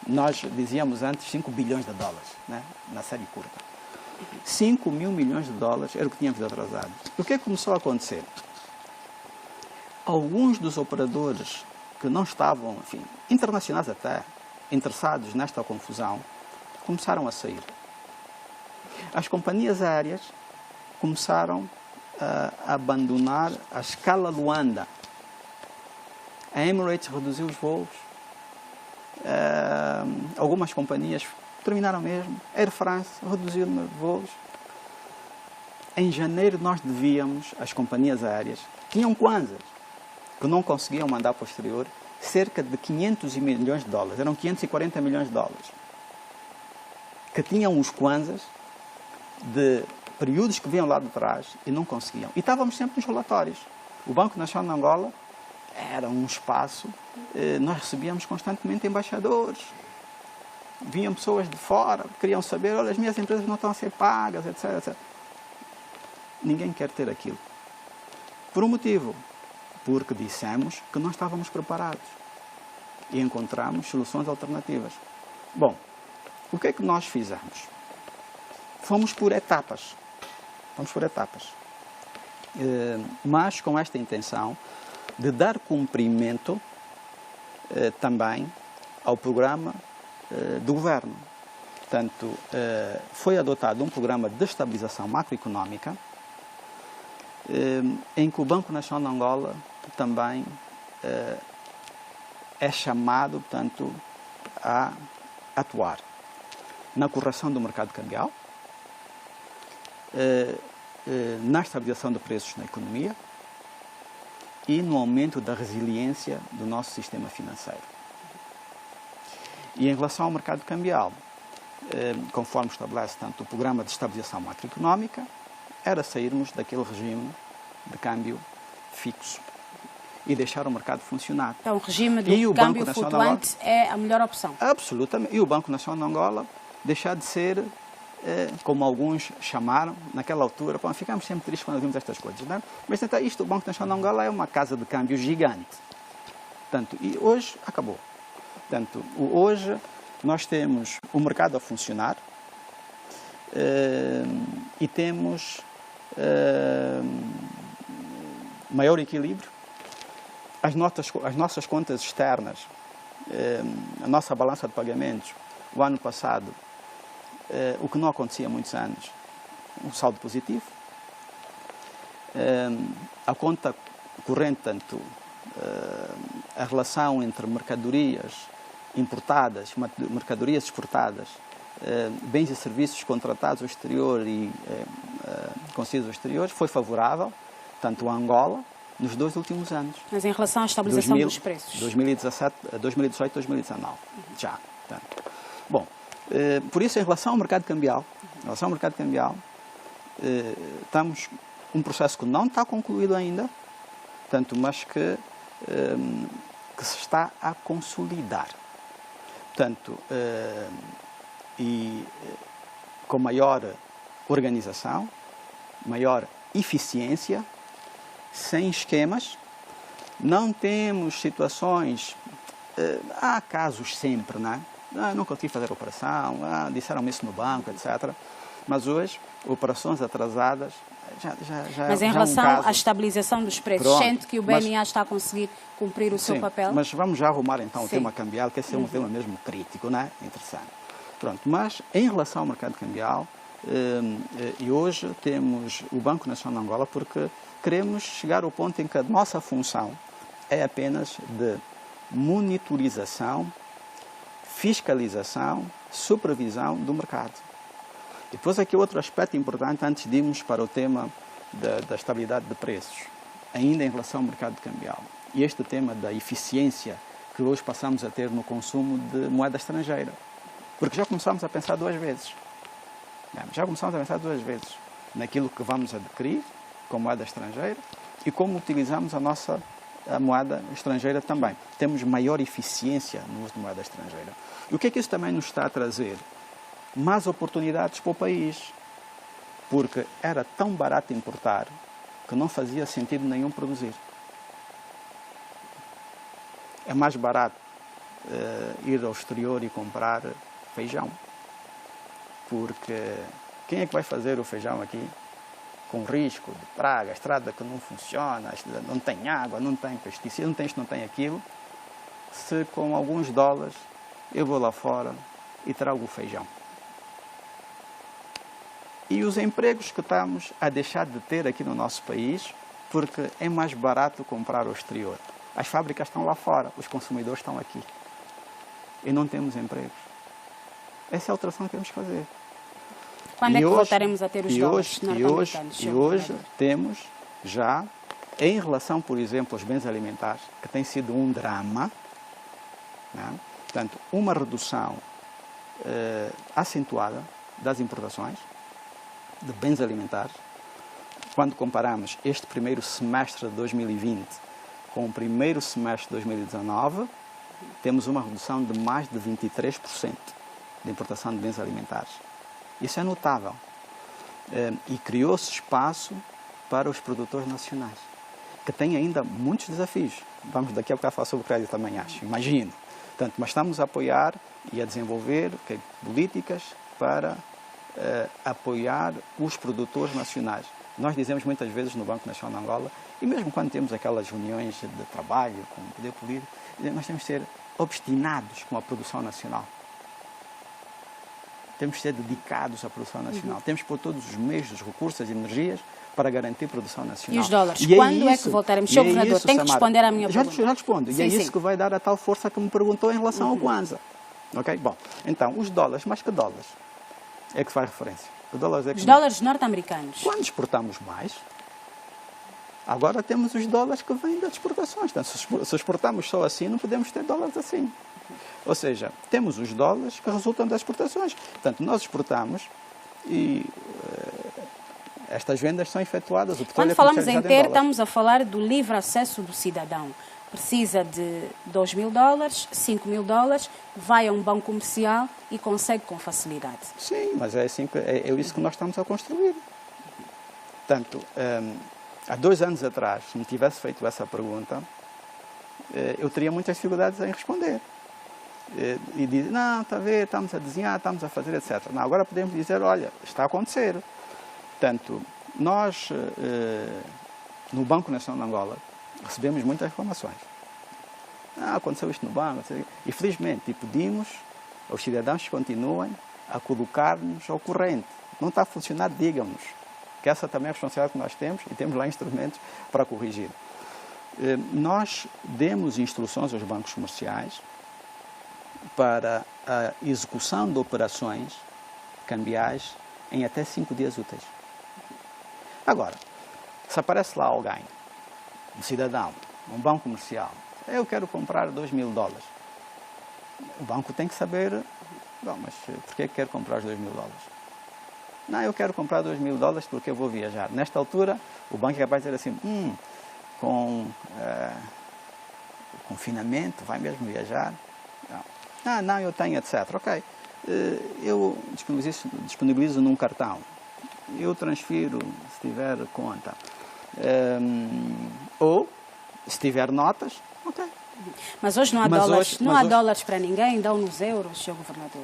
Nós dizíamos antes 5 bilhões de dólares, né? Na série curta. 5 mil milhões de dólares era o que tínhamos de atrasados. O que é que começou a acontecer? Alguns dos operadores que não estavam, enfim, internacionais até, interessados nesta confusão, começaram a sair. As companhias aéreas começaram a abandonar a escala Luanda. A Emirates reduziu os voos. Algumas companhias terminaram mesmo. Air France reduziu os voos. Em janeiro nós devíamos, as companhias aéreas, tinham kwanzas, que não conseguiam mandar para o exterior, cerca de 500 milhões de dólares. Eram 540 milhões de dólares. Que tinham os kwanzas de períodos que vinham lá de trás e não conseguiam. E estávamos sempre nos relatórios. O Banco Nacional de Angola era um espaço, nós recebíamos constantemente embaixadores. Vinham pessoas de fora, queriam saber, olha, as minhas empresas não estão a ser pagas, etc, etc. Ninguém quer ter aquilo. Por um motivo. Porque dissemos que não estávamos preparados e encontramos soluções alternativas. Bom, o que é que nós fizemos? Fomos por etapas. Mas com esta intenção de dar cumprimento também ao programa do governo. Portanto, foi adotado um programa de estabilização macroeconómica em que o Banco Nacional de Angola também é chamado, portanto, a atuar. na correção do mercado cambial, na estabilização de preços na economia e no aumento da resiliência do nosso sistema financeiro. E em relação ao mercado cambial, conforme estabelece tanto o Programa de Estabilização Macroeconómica, era sairmos daquele regime de câmbio fixo e deixar o mercado funcionar. Então, o regime do câmbio flutuante é a melhor opção? Absolutamente. E o Banco Nacional de Angola deixar de ser, como alguns chamaram, naquela altura, ficamos sempre tristes quando vimos estas coisas, não é? Mas então, o Banco Nacional de Angola é uma casa de câmbio gigante. Portanto, e hoje acabou. Portanto, hoje nós temos o mercado a funcionar e temos maior equilíbrio. As nossas contas externas, a nossa balança de pagamentos, o ano passado, o que não acontecia há muitos anos, um saldo positivo. A conta corrente, tanto a relação entre mercadorias importadas, mercadorias exportadas, bens e serviços contratados ao exterior e concedidos ao exterior, foi favorável, tanto a Angola, nos 2 últimos anos. Mas em relação à estabilização dos preços? 2017, 2018, 2019, já. Portanto, bom, por isso, em relação ao mercado cambial, estamos um processo que não está concluído ainda, tanto, mas que se está a consolidar. Portanto, com maior organização, maior eficiência, sem esquemas, não temos situações, há casos sempre, não é? Não consegui fazer a operação, disseram-me isso no banco, etc. Mas hoje, operações atrasadas, já Mas em relação à estabilização dos preços, sente que o BNA está a conseguir cumprir o seu papel? Mas vamos já arrumar então o tema cambial, que esse é um tema mesmo crítico, não é? Interessante. Pronto, mas em relação ao mercado cambial, e hoje temos o Banco Nacional de Angola porque queremos chegar ao ponto em que a nossa função é apenas de monitorização, fiscalização, supervisão do mercado. E depois aqui outro aspecto importante antes de irmos para o tema da estabilidade de preços, ainda em relação ao mercado cambial. E este tema da eficiência que hoje passamos a ter no consumo de moeda estrangeira. Porque já começamos a pensar 2 vezes. Já começamos a pensar 2 vezes naquilo que vamos adquirir com moeda estrangeira e como utilizamos a moeda estrangeira também. Temos maior eficiência no uso de moeda estrangeira. E o que é que isso também nos está a trazer? Mais oportunidades para o país. Porque era tão barato importar que não fazia sentido nenhum produzir. É mais barato ir ao exterior e comprar feijão. Porque quem é que vai fazer o feijão aqui com risco de praga, a estrada que não funciona, não tem água, não tem pesticida, não tem isto, não tem aquilo, se com alguns dólares eu vou lá fora e trago o feijão. E os empregos que estamos a deixar de ter aqui no nosso país, porque é mais barato comprar ao exterior. As fábricas estão lá fora, os consumidores estão aqui. E não temos empregos. Essa é a alteração que temos que fazer. Quando é que voltaremos a ter os dólares norte-americanos? E hoje temos já, em relação, por exemplo, aos bens alimentares, que tem sido um drama, né? Portanto, uma redução acentuada das importações de bens alimentares. Quando comparamos este primeiro semestre de 2020 com o primeiro semestre de 2019, temos uma redução de mais de 23% de importação de bens alimentares. Isso é notável. E criou-se espaço para os produtores nacionais, que têm ainda muitos desafios. Vamos daqui a pouco falar sobre o crédito também, acho, imagino. Portanto, mas estamos a apoiar e a desenvolver políticas para apoiar os produtores nacionais. Nós dizemos muitas vezes no Banco Nacional de Angola, e mesmo quando temos aquelas reuniões de trabalho com o poder político, nós temos que ser obstinados com a produção nacional. Temos que ser dedicados à produção nacional. Temos que pôr todos os meios, os recursos, as energias para garantir produção nacional. E os dólares? Quando é que voltaremos? Sr. Governador, tem que responder à minha pergunta. Já respondo. E é isso que vai dar a tal força que me perguntou em relação ao Kwanza. Ok? Bom, então, os dólares, mas que dólares é que faz referência? Os dólares norte-americanos. Quando exportamos mais, agora temos os dólares que vêm das exportações. Então, se exportamos só assim, não podemos ter dólares assim. Ou seja, temos os dólares que resultam das exportações. Portanto, nós exportamos e estas vendas são efetuadas. Quando falamos em ter, estamos a falar do livre acesso do cidadão. Precisa de $2.000, $5.000, vai a um banco comercial e consegue com facilidade. Sim, mas é isso que nós estamos a construir. Portanto, há 2 anos atrás, se me tivesse feito essa pergunta, eu teria muitas dificuldades em responder. E dizer, não, está a ver, estamos a desenhar, estamos a fazer, etc. Não, agora podemos dizer, olha, está a acontecer. Portanto, nós, no Banco Nacional de Angola, recebemos muitas reclamações. Aconteceu isto no banco. E, felizmente, pedimos aos cidadãos que continuem a colocar-nos ao corrente. Não está a funcionar, digam-nos. Que essa também é a responsabilidade que nós temos e temos lá instrumentos para corrigir. Nós demos instruções aos bancos comerciais para a execução de operações cambiais em até 5 dias úteis. Agora, se aparece lá alguém, um cidadão, um banco comercial, eu quero comprar $2.000. O banco tem que saber, bom, mas por que quer comprar os $2.000? Não, eu quero comprar $2.000 porque eu vou viajar. Nesta altura, o banco é capaz de dizer assim, com confinamento, vai mesmo viajar? Não, eu tenho, etc. Ok, eu disponibilizo num cartão, eu transfiro se tiver conta, ou se tiver notas, ok. Mas hoje não há dólares para ninguém, dão nos euros, Sr. Governador.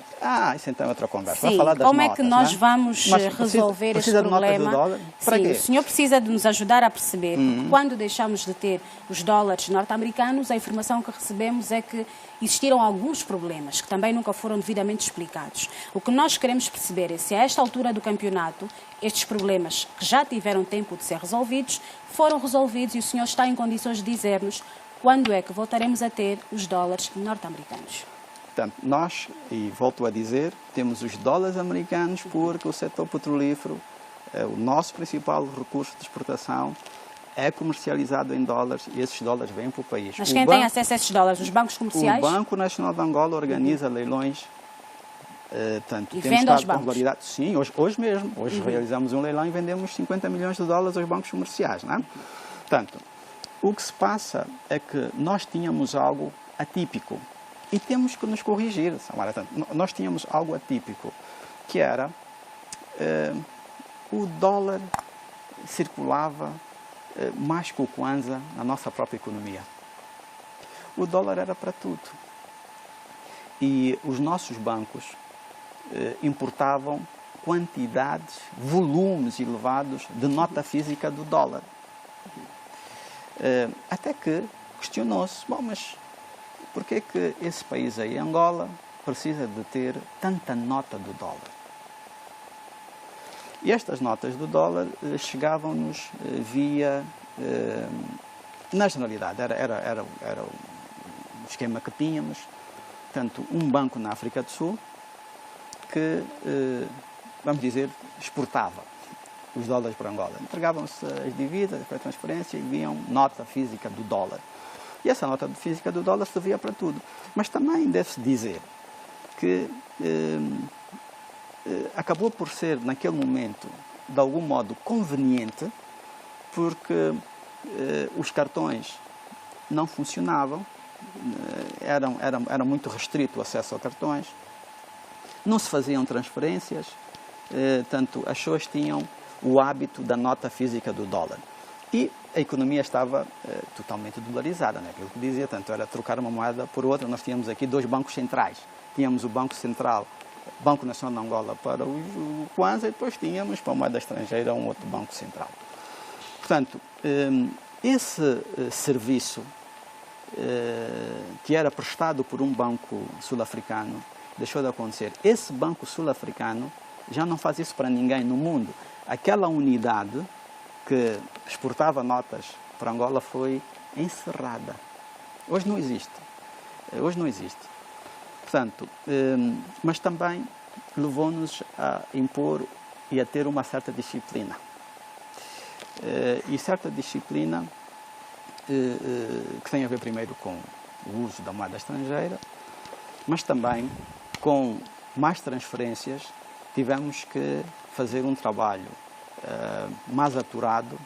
Isso então é outra conversa. Sim, falar das como notas, é que nós vamos resolver este problema? Para quê? O senhor precisa de nos ajudar a perceber, porque quando deixamos de ter os dólares norte-americanos, a informação que recebemos é que existiram alguns problemas que também nunca foram devidamente explicados. O que nós queremos perceber é se a esta altura do campeonato estes problemas que já tiveram tempo de ser resolvidos, foram resolvidos e o senhor está em condições de dizer-nos quando é que voltaremos a ter os dólares norte-americanos. Portanto, nós, e volto a dizer, temos os dólares americanos porque o setor petrolífero, o nosso principal recurso de exportação, é comercializado em dólares e esses dólares vêm para o país. Mas quem tem acesso a esses dólares? Os bancos comerciais? O Banco Nacional de Angola organiza leilões. E vende aos bancos? Sim, hoje mesmo. Hoje realizamos um leilão e vendemos $50 milhões aos bancos comerciais. Não é? Portanto, o que se passa é que nós tínhamos algo atípico e temos que nos corrigir. Nós tínhamos algo atípico, que era o dólar circulava mais que o Kwanza na nossa própria economia. O dólar era para tudo. E os nossos bancos importavam quantidades, volumes elevados de nota física do dólar. Até que questionou-se, bom, mas por que esse país aí, Angola, precisa de ter tanta nota do dólar? E estas notas do dólar chegavam-nos via, na generalidade, era o esquema que tínhamos, portanto, um banco na África do Sul que, vamos dizer, exportava os dólares para Angola. Entregavam-se as divisas para a transferência e viam nota física do dólar. E essa nota física do dólar servia para tudo. Mas também deve-se dizer que acabou por ser, naquele momento, de algum modo conveniente, porque os cartões não funcionavam, era muito restrito o acesso a cartões, não se faziam transferências, tanto as pessoas tinham o hábito da nota física do dólar. E a economia estava totalmente dolarizada, né? Aquilo que dizia, tanto era trocar uma moeda por outra. Nós tínhamos aqui 2 bancos centrais. Tínhamos o Banco Central, Banco Nacional de Angola para o Kwanza, e depois tínhamos para a moeda estrangeira um outro Banco Central. Portanto, esse serviço que era prestado por um banco sul-africano deixou de acontecer. Esse banco sul-africano já não faz isso para ninguém no mundo. Aquela unidade que exportava notas para Angola foi encerrada. Hoje não existe. Portanto, mas também levou-nos a impor e a ter uma certa disciplina. E certa disciplina que tem a ver primeiro com o uso da moeda estrangeira, mas também com mais transferências tivemos que fazer um trabalho mais apurado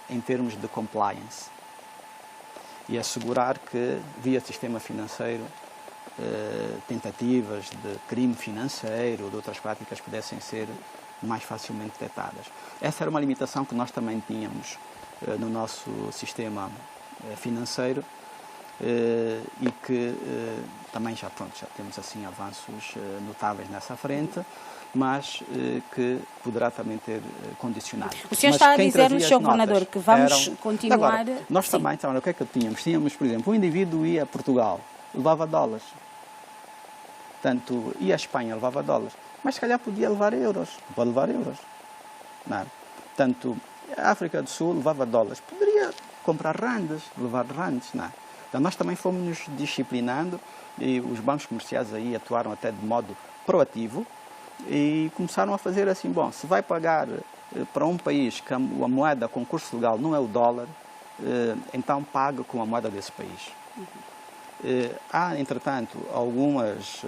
em termos de compliance e assegurar que, via sistema financeiro, tentativas de crime financeiro ou de outras práticas pudessem ser mais facilmente detectadas. Essa era uma limitação que nós também tínhamos no nosso sistema financeiro e que também já temos assim avanços notáveis nessa frente, mas que poderá também ter condicionado. O senhor está a dizer-nos, Sr. Governador, que vamos continuar... Agora, nós também, então, o que é que tínhamos? Tínhamos, por exemplo, um indivíduo ia a Portugal, levava dólares. Portanto, ia à Espanha, levava dólares. Mas se calhar podia levar euros. Pode levar euros. Não é? Portanto, a África do Sul levava dólares. Poderia comprar randes, levar randes. Não é? Então, nós também fomos nos disciplinando e os bancos comerciais aí atuaram até de modo proativo e começaram a fazer assim, bom, se vai pagar para um país que a moeda com curso legal não é o dólar, então paga com a moeda desse país. Há, entretanto, algumas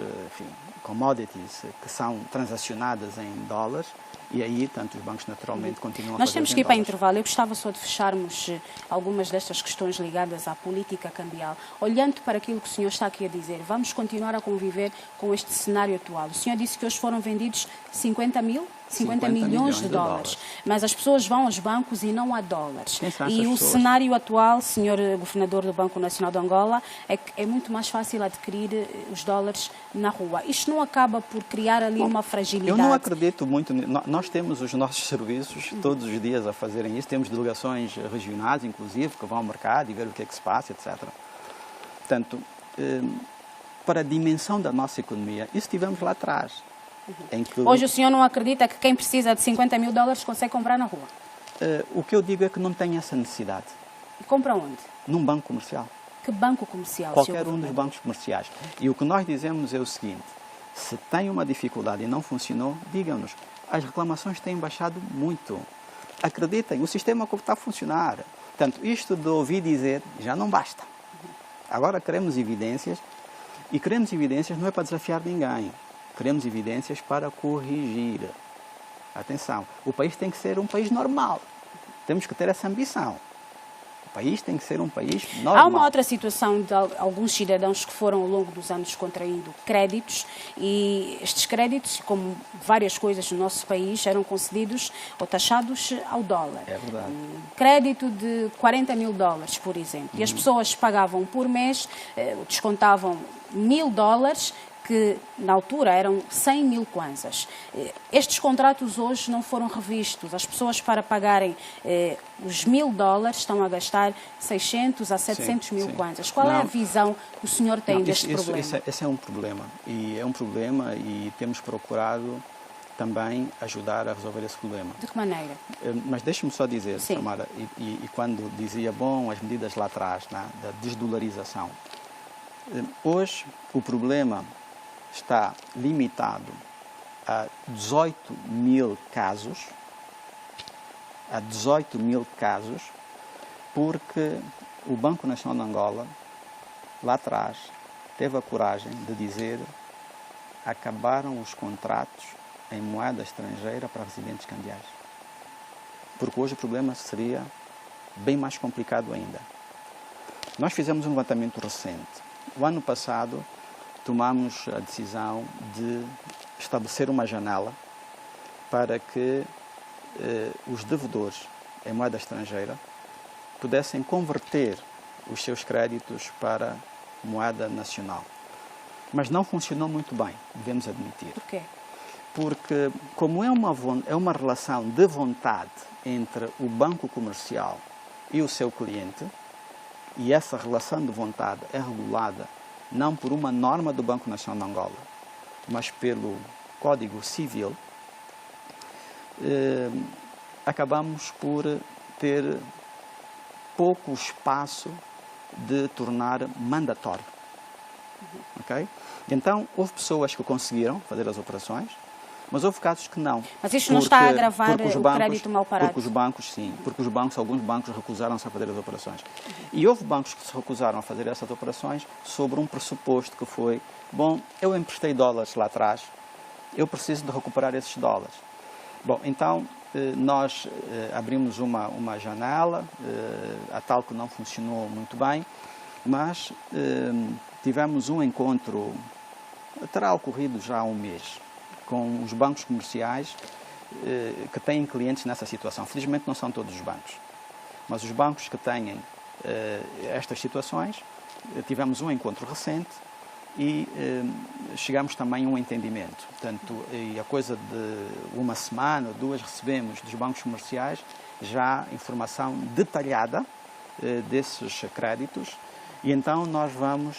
commodities que são transacionadas em dólares e aí, tanto os bancos naturalmente continuam a fazer. Nós temos que ir para intervalo. Eu gostava só de fecharmos algumas destas questões ligadas à política cambial. Olhando para aquilo que o senhor está aqui a dizer, vamos continuar a conviver com este cenário atual. O senhor disse que hoje foram vendidos 50 milhões de dólares. Mas as pessoas vão aos bancos e não há dólares. E o cenário atual, senhor Governador do Banco Nacional de Angola, é que é muito mais fácil adquirir os dólares na rua. Isto não acaba por criar ali uma fragilidade? Eu não acredito muito. Nós temos os nossos serviços todos os dias a fazerem isso. Temos delegações regionais, inclusive, que vão ao mercado e ver o que é que se passa, etc. Portanto, para a dimensão da nossa economia, isso tivemos lá atrás. Hoje o senhor não acredita que quem precisa de 50 mil dólares consegue comprar na rua? O que eu digo é que não tem essa necessidade. E compra onde? Num banco comercial. Que banco comercial? Qualquer um dos bancos comerciais. E o que nós dizemos é o seguinte, se tem uma dificuldade e não funcionou, digam-nos. As reclamações têm baixado muito. Acreditem, o sistema está a funcionar. Portanto, isto de ouvir dizer já não basta. Agora queremos evidências, e queremos evidências não é para desafiar ninguém. Queremos evidências para corrigir. Atenção, o país tem que ser um país normal. Temos que ter essa ambição. O país tem que ser um país normal. Há uma outra situação de alguns cidadãos que foram ao longo dos anos contraindo créditos e estes créditos, como várias coisas no nosso país, eram concedidos ou taxados ao dólar. É verdade. Crédito de 40 mil dólares, por exemplo. E as pessoas pagavam por mês, descontavam 1.000 dólares, que na altura eram 100 mil kwanzas. Estes contratos hoje não foram revistos. As pessoas, para pagarem os 1.000 dólares, estão a gastar 600 a 700 mil kwanzas. Qual é a visão que o senhor tem deste problema? Esse é um problema. E é um problema e temos procurado também ajudar a resolver esse problema. De que maneira? Mas deixe-me só dizer, Tamara, e quando dizia, bom, as medidas lá atrás, da desdolarização, hoje o problema está limitado a 18 mil casos, porque o Banco Nacional de Angola, lá atrás, teve a coragem de dizer acabaram os contratos em moeda estrangeira para residentes cambiais. Porque hoje o problema seria bem mais complicado ainda. Nós fizemos um levantamento recente. O ano passado, tomamos a decisão de estabelecer uma janela para que os devedores em moeda estrangeira pudessem converter os seus créditos para moeda nacional. Mas não funcionou muito bem, devemos admitir. Por quê? Porque, como é uma relação de vontade entre o banco comercial e o seu cliente, e essa relação de vontade é regulada não por uma norma do Banco Nacional de Angola, mas pelo Código Civil, acabamos por ter pouco espaço de tornar mandatório. ok? Então, houve pessoas que conseguiram fazer as operações, mas houve casos que não. Mas isto não está a agravar o crédito mal parado? Porque os bancos, sim. Porque alguns bancos recusaram-se a fazer as operações. E houve bancos que se recusaram a fazer essas operações sobre um pressuposto que foi: bom, eu emprestei dólares lá atrás, eu preciso de recuperar esses dólares. Bom, então nós abrimos uma janela, a tal que não funcionou muito bem, mas tivemos um encontro, terá ocorrido já há um mês, com os bancos comerciais que têm clientes nessa situação. Felizmente não são todos os bancos, mas os bancos que têm estas situações, tivemos um encontro recente e chegamos também a um entendimento. Portanto, e a coisa de uma semana ou duas recebemos dos bancos comerciais já informação detalhada desses créditos, e então nós vamos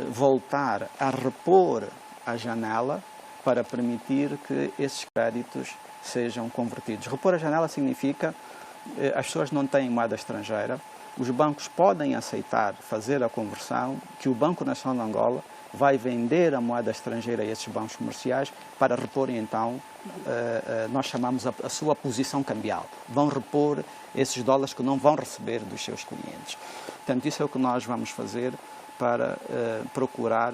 voltar a repor a janela para permitir que esses créditos sejam convertidos. Repor a janela significa as pessoas não têm moeda estrangeira, os bancos podem aceitar fazer a conversão, que o Banco Nacional de Angola vai vender a moeda estrangeira a esses bancos comerciais para reporem então, nós chamamos a sua posição cambial. Vão repor esses dólares que não vão receber dos seus clientes. Portanto, isso é o que nós vamos fazer para procurar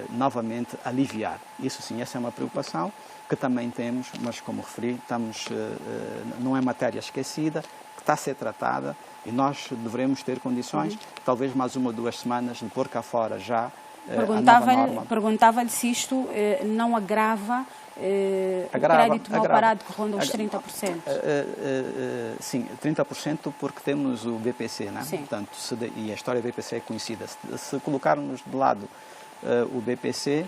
novamente aliviar. Isso sim, essa é uma preocupação que também temos, mas como referi, não é matéria esquecida, que está a ser tratada e nós devemos ter condições, talvez mais 1 ou 2 semanas, de pôr cá fora já Perguntava-lhe se isto não agrava o crédito mal parado, que ronda os 30%. Sim, 30% porque temos o BPC, não é? Sim. Portanto, e a história do BPC é conhecida. Se colocarmos de lado o BPC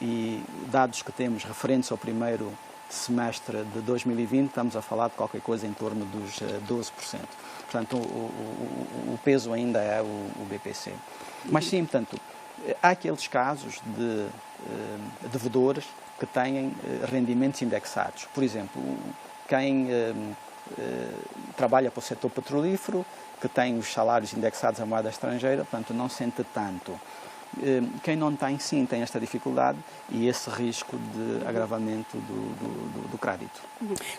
e dados que temos referentes ao primeiro semestre de 2020, estamos a falar de qualquer coisa em torno dos 12%. Portanto, o peso ainda é o BPC. Mas sim, portanto, há aqueles casos de devedores que têm rendimentos indexados. Por exemplo, quem trabalha para o setor petrolífero, que tem os salários indexados à moeda estrangeira, portanto, não sente tanto. Quem não tem, sim, tem esta dificuldade e esse risco de agravamento do crédito.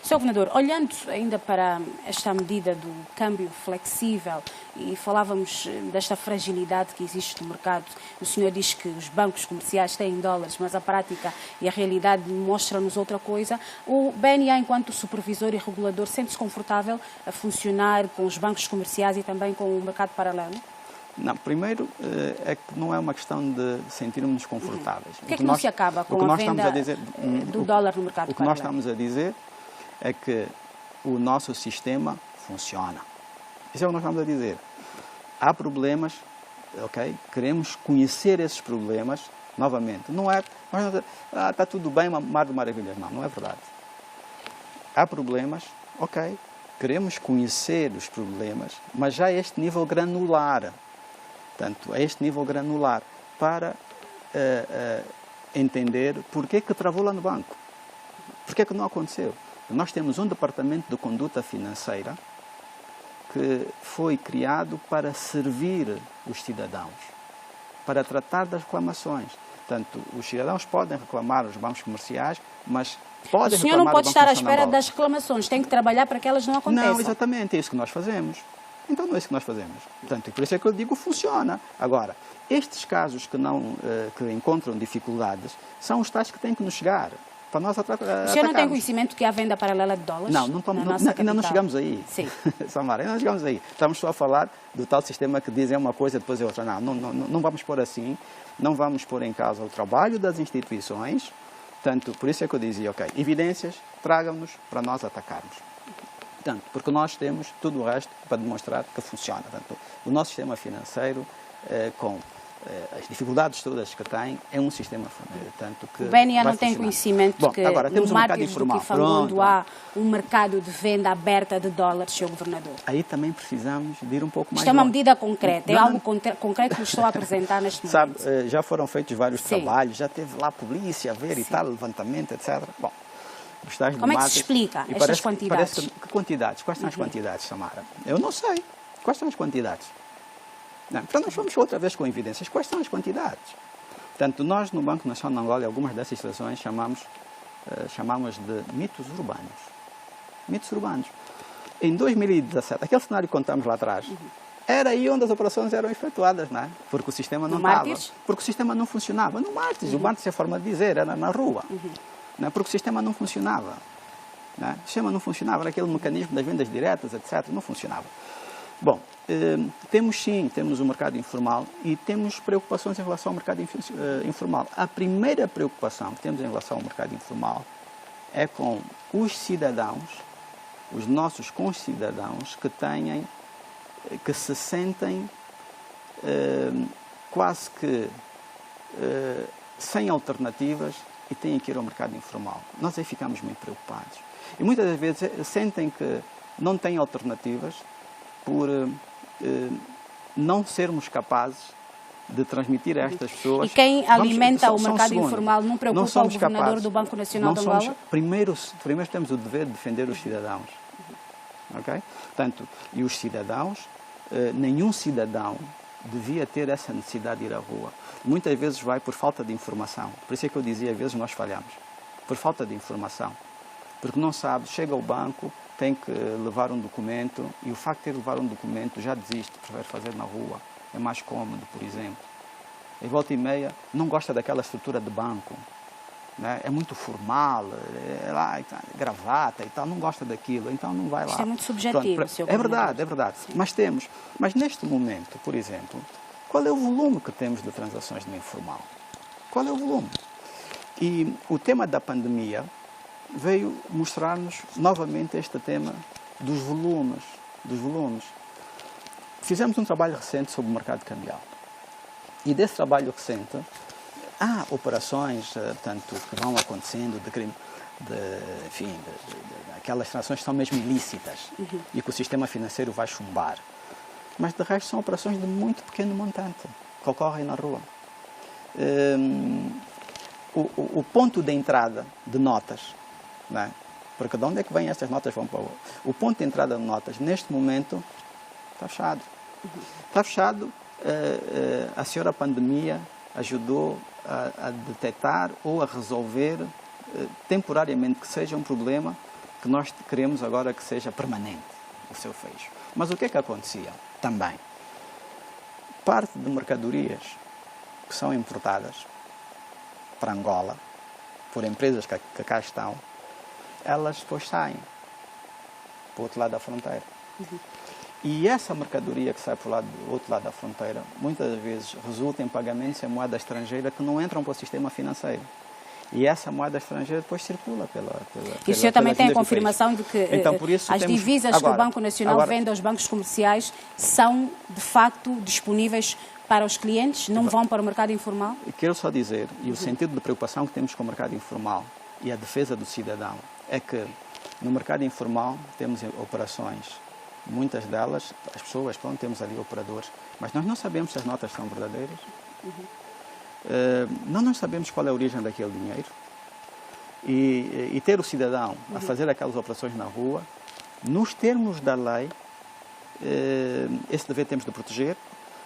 Sr. Governador, olhando ainda para esta medida do câmbio flexível, e falávamos desta fragilidade que existe no mercado, o senhor diz que os bancos comerciais têm dólares, mas a prática e a realidade mostra-nos outra coisa. O BNA, enquanto supervisor e regulador, sente-se confortável a funcionar com os bancos comerciais e também com o mercado paralelo? Não, primeiro é que não é uma questão de sentirmos confortáveis. O que é que não se acaba com a venda do dólar no mercado paralelo? O que nós estamos a dizer é que o nosso sistema funciona. Isso é o que nós estamos a dizer. Há problemas, ok? Queremos conhecer esses problemas novamente. Não é, está tudo bem, mar de maravilhas. Não, não é verdade. Há problemas, ok? Queremos conhecer os problemas, mas já a este nível granular. Portanto, a este nível granular, para entender porque que travou lá no banco. Porque que não aconteceu. Nós temos um departamento de conduta financeira que foi criado para servir os cidadãos, para tratar das reclamações. Portanto, os cidadãos podem reclamar aos bancos comerciais, mas podem reclamar. O senhor não pode estar à espera das reclamações, tem que trabalhar para que elas não aconteçam. Não, exatamente, é isso que nós fazemos. Então não é isso que nós fazemos. Portanto, por isso é que eu digo funciona. Agora, estes casos que encontram dificuldades são os tais que têm que nos chegar. Para nós o senhor não tem conhecimento que há venda paralela de dólares? Não, ainda não chegamos aí. Sim. Samara, ainda não chegamos aí. Estamos só a falar do tal sistema que dizem uma coisa e depois é outra. Não vamos pôr assim. Não vamos pôr em causa o trabalho das instituições. Portanto, por isso é que eu dizia, ok, evidências, tragam-nos para nós atacarmos. Portanto, porque nós temos tudo o resto para demonstrar que funciona. Portanto, o nosso sistema financeiro, com as dificuldades todas que tem, é um sistema tanto que o BNA não tem conhecimento que agora, temos no Marcos do Kifangondo há um mercado de venda aberta de dólares, Sr. Governador. Aí também precisamos de ir um pouco mais longe. Isto é uma medida concreta, é algo concreto que lhe estou a apresentar neste momento. Sabe, já foram feitos vários trabalhos, já teve lá a polícia a ver e tal, levantamento, etc. Bom, como é que se explica estas quantidades? Que quantidades? Quais são as quantidades, Samara? Eu não sei. Quais são as quantidades? Não, então nós vamos outra vez com evidências. Quais são as quantidades? Portanto, nós no Banco Nacional de Angola, algumas dessas situações chamamos de mitos urbanos. Mitos urbanos. Em 2017, aquele cenário que contamos lá atrás, era aí onde as operações eram efetuadas, não é? Porque o sistema não estava. Porque o sistema não funcionava. No Martins, o Martins é a forma de dizer, era na rua. Não é? Porque o sistema não funcionava. Não é? O sistema não funcionava, era aquele mecanismo das vendas diretas, etc. Não funcionava. Bom, temos o mercado informal e temos preocupações em relação ao mercado informal. A primeira preocupação que temos em relação ao mercado informal é com os cidadãos, os nossos concidadãos que se sentem quase que sem alternativas e têm que ir ao mercado informal. Nós aí ficamos muito preocupados. E muitas das vezes sentem que não têm alternativas por não sermos capazes de transmitir a estas pessoas... E quem alimenta o mercado informal não preocupa o governador do Banco Nacional de Angola? Primeiro temos o dever de defender os cidadãos. Okay? Portanto, e os cidadãos, nenhum cidadão devia ter essa necessidade de ir à rua. Muitas vezes vai por falta de informação. Por isso é que eu dizia, às vezes nós falhamos. Por falta de informação. Porque não sabe, chega ao banco, tem que levar um documento e o facto de ter de levar um documento já desiste, prefere fazer na rua. É mais cômodo, por exemplo. E volta e meia, não gosta daquela estrutura de banco. Né? É muito formal, é lá, gravata e tal, não gosta daquilo, então não vai lá. Isto é muito subjetivo, Pronto, é verdade, é verdade. Mas neste momento, por exemplo, qual é o volume que temos de transações no informal? Qual é o volume? E o tema da pandemia veio mostrar-nos novamente este tema dos volumes. Fizemos um trabalho recente sobre o mercado cambial. E desse trabalho recente, há operações, tanto que vão acontecendo, aquelas transações que são mesmo ilícitas e que o sistema financeiro vai chumbar. Mas, de resto, são operações de muito pequeno montante que ocorrem na rua. O ponto de entrada de notas, não é? Porque de onde é que vêm estas notas? Vão para o ponto de entrada de notas, neste momento, está fechado. Está fechado. A senhora pandemia ajudou a detectar ou a resolver temporariamente que seja um problema que nós queremos agora que seja permanente, o seu fecho. Mas o que é que acontecia também? Parte de mercadorias que são importadas para Angola, por empresas que cá estão, elas depois saem para o outro lado da fronteira. E essa mercadoria que sai para o outro lado da fronteira, muitas vezes resulta em pagamentos em moeda estrangeira que não entram para o sistema financeiro. E essa moeda estrangeira depois circula E o senhor também tem a confirmação de que então, as divisas que o Banco Nacional vende aos bancos comerciais são, de facto, disponíveis para os clientes? Não vão para o mercado informal? Quero só dizer, e o sentido de preocupação que temos com o mercado informal e a defesa do cidadão, é que no mercado informal temos operações, muitas delas, as pessoas, pronto, temos ali operadores, mas nós não sabemos se as notas são verdadeiras. Nós não sabemos qual é a origem daquele dinheiro. E ter o cidadão a fazer aquelas operações na rua, nos termos da lei, esse dever temos de proteger,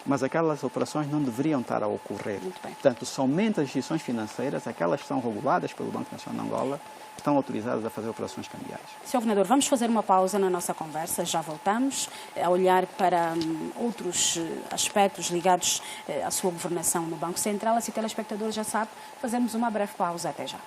mas aquelas operações não deveriam estar a ocorrer. Portanto, somente as instituições financeiras, aquelas que são reguladas pelo Banco Nacional de Angola, estão autorizadas a fazer operações cambiais. Sr. Governador, vamos fazer uma pausa na nossa conversa, já voltamos a olhar para outros aspectos ligados à sua governação no Banco Central. Assim, o telespectador já sabe, fazemos uma breve pausa. Até já.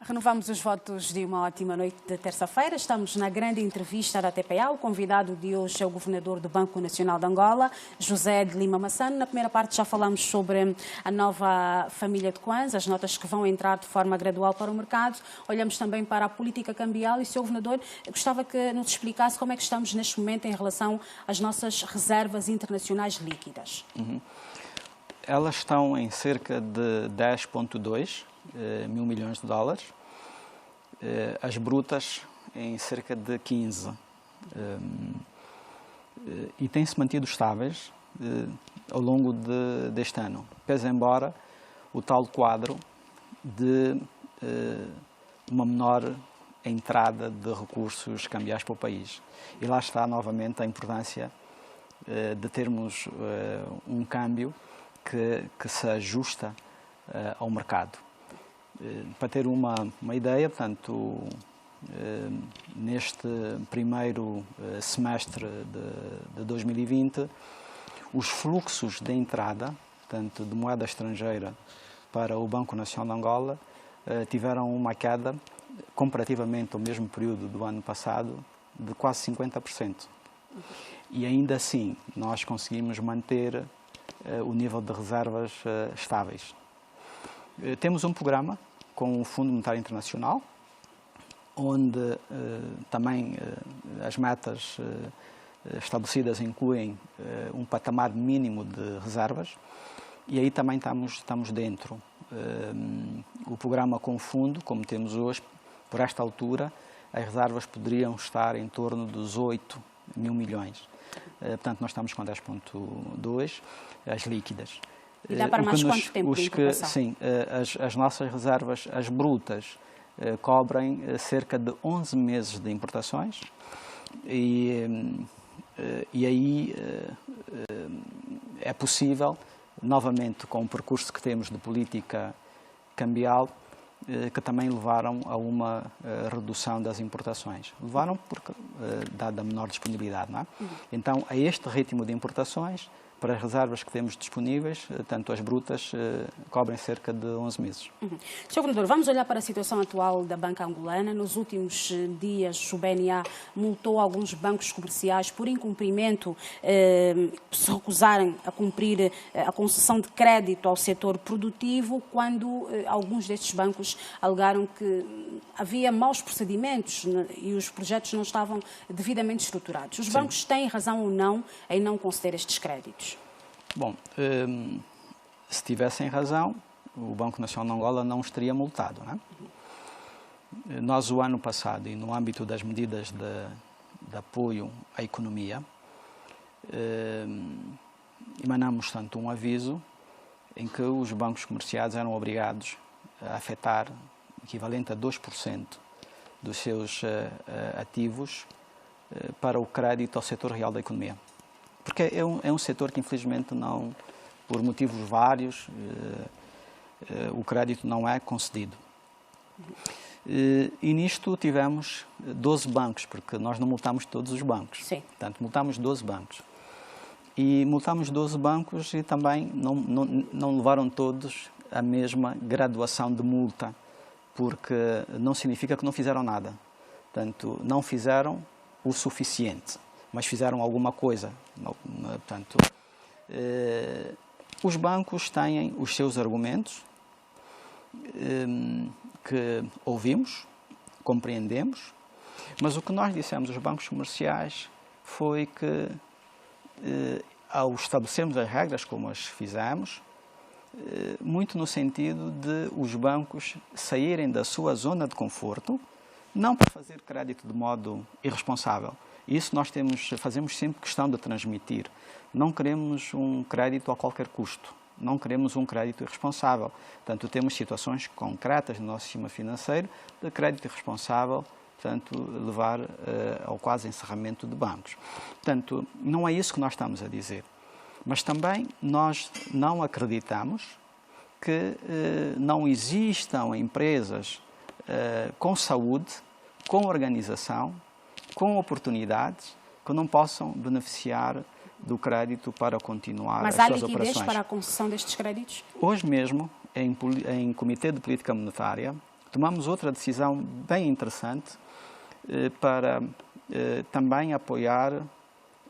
Renovamos os votos de uma ótima noite de terça-feira. Estamos na grande entrevista da TPA. O convidado de hoje é o governador do Banco Nacional de Angola, José de Lima Massano. Na primeira parte já falamos sobre a nova família de Kwanza, as notas que vão entrar de forma gradual para o mercado. Olhamos também para a política cambial e, Sr. Governador, gostava que nos explicasse como é que estamos neste momento em relação às nossas reservas internacionais líquidas. Elas estão em cerca de 10,2 mil milhões de dólares, as brutas em cerca de 15, e têm-se mantido estáveis ao longo deste ano, pese embora o tal quadro de uma menor entrada de recursos cambiais para o país. E lá está novamente a importância de termos um câmbio que se ajusta ao mercado. Para ter uma ideia, portanto, neste primeiro semestre de 2020, os fluxos de entrada, portanto, de moeda estrangeira para o Banco Nacional de Angola, tiveram uma queda, comparativamente ao mesmo período do ano passado, de quase 50%. E ainda assim, nós conseguimos manter o nível de reservas estáveis. Temos um programa com o Fundo Monetário Internacional, onde também as metas estabelecidas incluem um patamar mínimo de reservas, e aí também estamos dentro. O programa com fundo, como temos hoje, por esta altura, as reservas poderiam estar em torno dos 8 mil milhões. Portanto, nós estamos com 10,2, as líquidas. E dá para mais quanto tempo de importação? Sim, as nossas reservas, as brutas, cobrem cerca de 11 meses de importações, e aí é possível, novamente com o percurso que temos de política cambial, que também levaram a uma redução das importações. Levaram porque, dada a menor disponibilidade, não é? Então, a este ritmo de importações, para as reservas que temos disponíveis, tanto as brutas, cobrem cerca de 11 meses. Sr. Governador, vamos olhar para a situação atual da banca angolana. Nos últimos dias, o BNA multou alguns bancos comerciais por incumprimento, se recusarem a cumprir a concessão de crédito ao setor produtivo, quando alguns destes bancos alegaram que havia maus procedimentos e os projetos não estavam devidamente estruturados. Os bancos têm razão ou não em não conceder estes créditos? Bom, se tivessem razão, o Banco Nacional de Angola não os teria multado, não é? Nós, o ano passado, e no âmbito das medidas de apoio à economia, emanamos, tanto um aviso em que os bancos comerciais eram obrigados a afetar equivalente a 2% dos seus ativos para o crédito ao setor real da economia. Porque é um setor que, infelizmente, não, por motivos vários, o crédito não é concedido. E nisto tivemos 12 bancos, porque nós não multamos todos os bancos. Sim. Portanto, multamos 12 bancos. E multamos 12 bancos e também não levaram todos a mesma graduação de multa, porque não significa que não fizeram nada. Portanto, não fizeram o suficiente, mas fizeram alguma coisa. Portanto, os bancos têm os seus argumentos, que ouvimos, compreendemos, mas o que nós dissemos aos bancos comerciais foi que, ao estabelecermos as regras como as fizemos, muito no sentido de os bancos saírem da sua zona de conforto, não para fazer crédito de modo irresponsável. Isso nós fazemos sempre questão de transmitir. Não queremos um crédito a qualquer custo. Não queremos um crédito irresponsável. Portanto, temos situações concretas no nosso sistema financeiro de crédito irresponsável, portanto, levar ao quase encerramento de bancos. Portanto, não é isso que nós estamos a dizer. Mas também nós não acreditamos que não existam empresas com saúde, com organização, com oportunidades, que não possam beneficiar do crédito para continuar as suas operações. Mas há liquidez para a concessão destes créditos? Hoje mesmo, em Comitê de Política Monetária, tomamos outra decisão bem interessante para também apoiar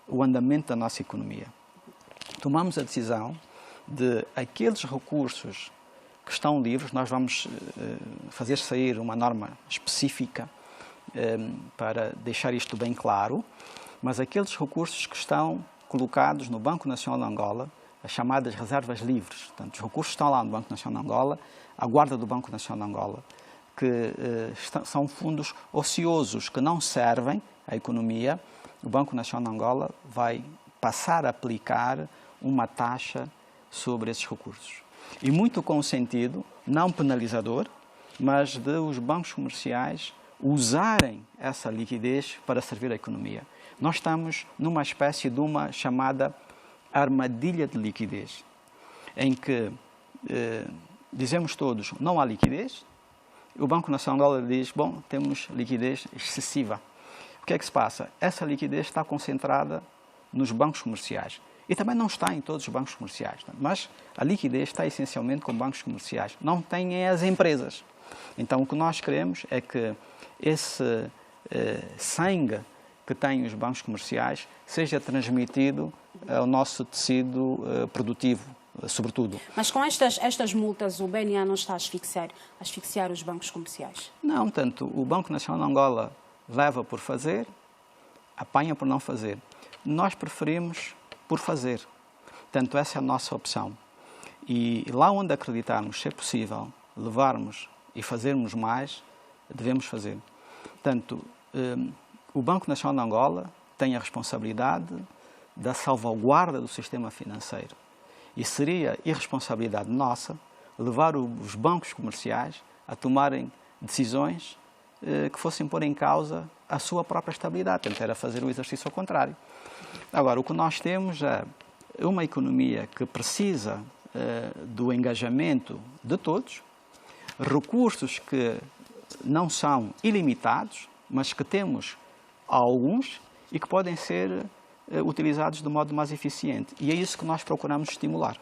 o andamento da nossa economia. Tomamos a decisão de aqueles recursos que estão livres, nós vamos fazer sair uma norma específica para deixar isto bem claro, mas aqueles recursos que estão colocados no Banco Nacional de Angola, as chamadas reservas livres, portanto, os recursos estão lá no Banco Nacional de Angola, à guarda do Banco Nacional de Angola, que são fundos ociosos que não servem à economia, o Banco Nacional de Angola vai passar a aplicar uma taxa sobre esses recursos. E muito com o sentido, não penalizador, mas de os bancos comerciais usarem essa liquidez para servir a economia. Nós estamos numa espécie de uma chamada armadilha de liquidez, em que dizemos todos, não há liquidez, o Banco Nacional de Angola diz, bom, temos liquidez excessiva. O que é que se passa? Essa liquidez está concentrada nos bancos comerciais. E também não está em todos os bancos comerciais, mas a liquidez está essencialmente com bancos comerciais. Não têm as empresas. Então, o que nós queremos é que esse sangue que têm os bancos comerciais seja transmitido ao nosso tecido produtivo, sobretudo. Mas com estas multas, o BNA não está a asfixiar os bancos comerciais? Não, tanto o Banco Nacional de Angola leva por fazer, apanha por não fazer. Nós preferimos por fazer. Portanto, essa é a nossa opção. E lá onde acreditarmos ser possível levarmos e fazermos mais, devemos fazer. Portanto, o Banco Nacional de Angola tem a responsabilidade da salvaguarda do sistema financeiro. E seria irresponsabilidade nossa levar os bancos comerciais a tomarem decisões que fossem pôr em causa a sua própria estabilidade. Portanto, era fazer o exercício ao contrário. Agora, o que nós temos é uma economia que precisa do engajamento de todos, recursos que não são ilimitados, mas que temos alguns e que podem ser utilizados de modo mais eficiente. E é isso que nós procuramos estimular.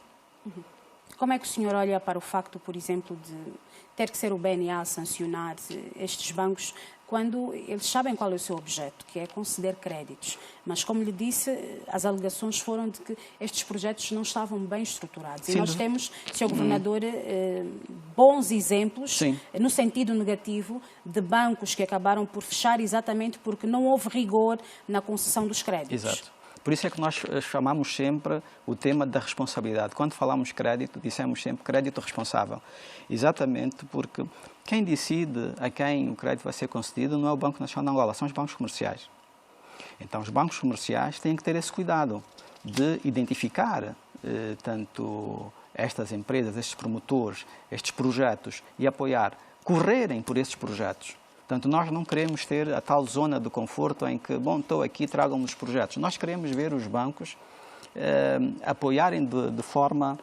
Como é que o senhor olha para o facto, por exemplo, de ter que ser o BNA a sancionar estes bancos quando eles sabem qual é o seu objeto, que é conceder créditos? Mas, como lhe disse, as alegações foram de que estes projetos não estavam bem estruturados. E nós temos, Sr. Governador, bons exemplos, no sentido negativo, de bancos que acabaram por fechar exatamente porque não houve rigor na concessão dos créditos. Exato. Por isso é que nós chamamos sempre o tema da responsabilidade. Quando falamos crédito, dissemos sempre crédito responsável. Exatamente porque quem decide a quem o crédito vai ser concedido não é o Banco Nacional de Angola, são os bancos comerciais. Então, os bancos comerciais têm que ter esse cuidado de identificar tanto estas empresas, estes promotores, estes projetos e apoiar, correrem por esses projetos. Portanto, nós não queremos ter a tal zona de conforto em que, bom, estou aqui, tragam-me os projetos. Nós queremos ver os bancos apoiarem de forma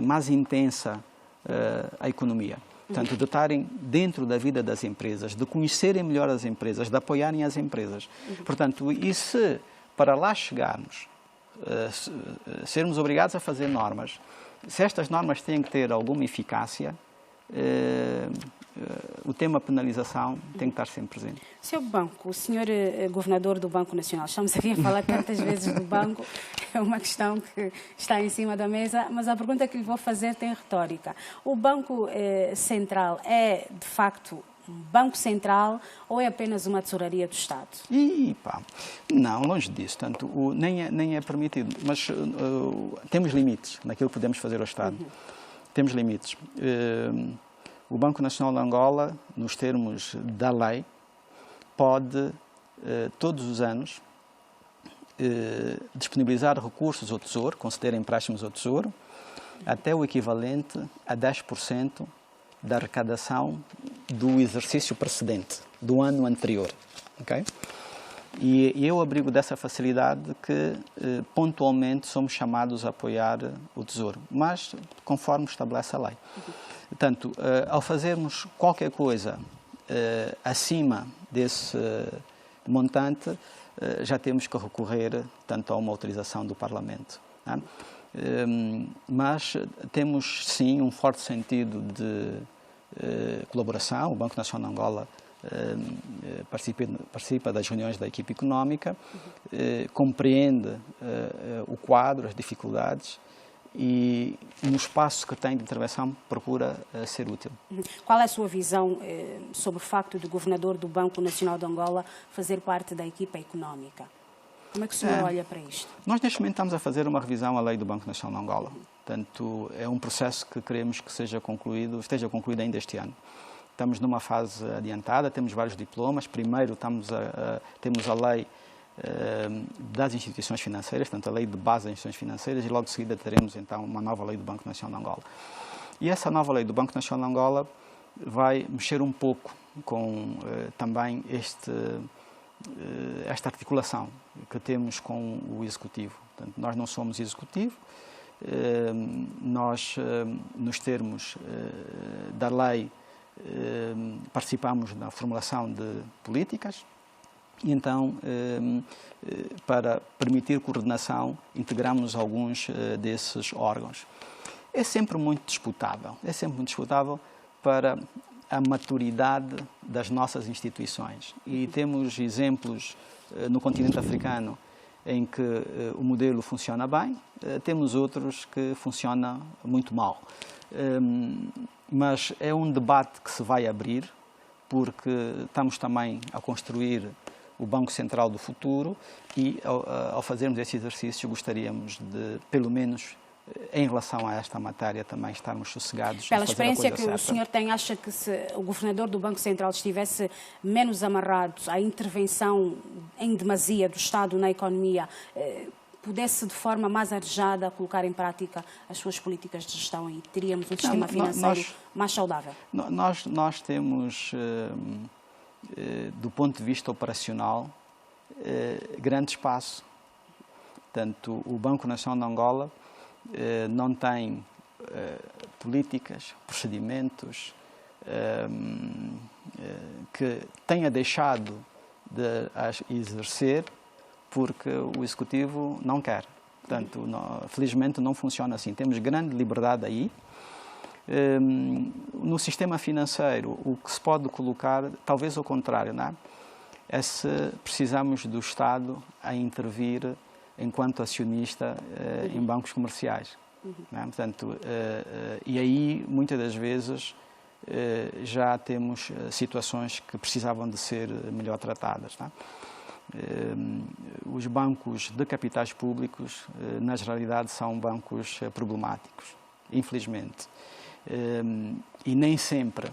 mais intensa a economia. Portanto, de estarem dentro da vida das empresas, de conhecerem melhor as empresas, de apoiarem as empresas. Portanto, e se para lá chegarmos, sermos obrigados a fazer normas, se estas normas têm que ter alguma eficácia, o tema penalização tem que estar sempre presente. Sr. Banco, o senhor governador do Banco Nacional, estamos aqui a falar tantas vezes do banco, é uma questão que está em cima da mesa, mas a pergunta que lhe vou fazer tem retórica. O Banco Central é, de facto, um banco central ou é apenas uma tesouraria do Estado? Não, longe disso. Tanto, nem é permitido, mas temos limites naquilo que podemos fazer ao Estado. Temos limites. O Banco Nacional de Angola, nos termos da lei, pode, todos os anos, disponibilizar recursos ao Tesouro, conceder empréstimos ao Tesouro, até o equivalente a 10% da arrecadação do exercício precedente, do ano anterior. Okay? E eu abrigo dessa facilidade que, pontualmente, somos chamados a apoiar o Tesouro, mas conforme estabelece a lei. Portanto, ao fazermos qualquer coisa acima desse montante, já temos que recorrer tanto a uma autorização do Parlamento. Né? Mas temos, sim, um forte sentido de colaboração. O Banco Nacional de Angola participa das reuniões da equipe económica, compreende o quadro, as dificuldades, e no espaço que tem de intervenção procura ser útil. Qual é a sua visão sobre o facto do governador do Banco Nacional de Angola fazer parte da equipa económica? Como é que o senhor olha para isto? Nós, neste momento, estamos a fazer uma revisão à lei do Banco Nacional de Angola. Portanto, é um processo que queremos que esteja concluído ainda este ano. Estamos numa fase adiantada, temos vários diplomas. Primeiro, temos a lei das instituições financeiras, portanto a lei de base das instituições financeiras, e logo de seguida teremos então uma nova lei do Banco Nacional de Angola. E essa nova lei do Banco Nacional de Angola vai mexer um pouco com também esta articulação que temos com o Executivo. Portanto, nós não somos Executivo, nós, nos termos da lei, participamos na formulação de políticas e então, para permitir coordenação, integramos alguns desses órgãos. É sempre muito disputável para a maturidade das nossas instituições. E temos exemplos no continente africano em que o modelo funciona bem, temos outros que funciona muito mal. Mas é um debate que se vai abrir, porque estamos também a construir o Banco Central do futuro e, ao fazermos esse exercício, gostaríamos de, pelo menos, em relação a esta matéria, também estarmos sossegados. Pela experiência que o senhor tem, acha que se o governador do Banco Central estivesse menos amarrado à intervenção em demasia do Estado na economia, pudesse de forma mais arejada colocar em prática as suas políticas de gestão e teríamos um sistema financeiro mais saudável? Nós temos, do ponto de vista operacional, grande espaço. Portanto, o Banco Nacional de Angola não tem políticas, procedimentos que tenha deixado de as exercer porque o Executivo não quer. Portanto, felizmente não funciona assim. Temos grande liberdade aí. No sistema financeiro, o que se pode colocar, talvez ao contrário, não é? É se precisamos do Estado a intervir enquanto acionista em bancos comerciais. Não é? Portanto, e aí, muitas das vezes, já temos situações que precisavam de ser melhor tratadas. Não é? Os bancos de capitais públicos, na generalidade, são bancos problemáticos, infelizmente. E nem sempre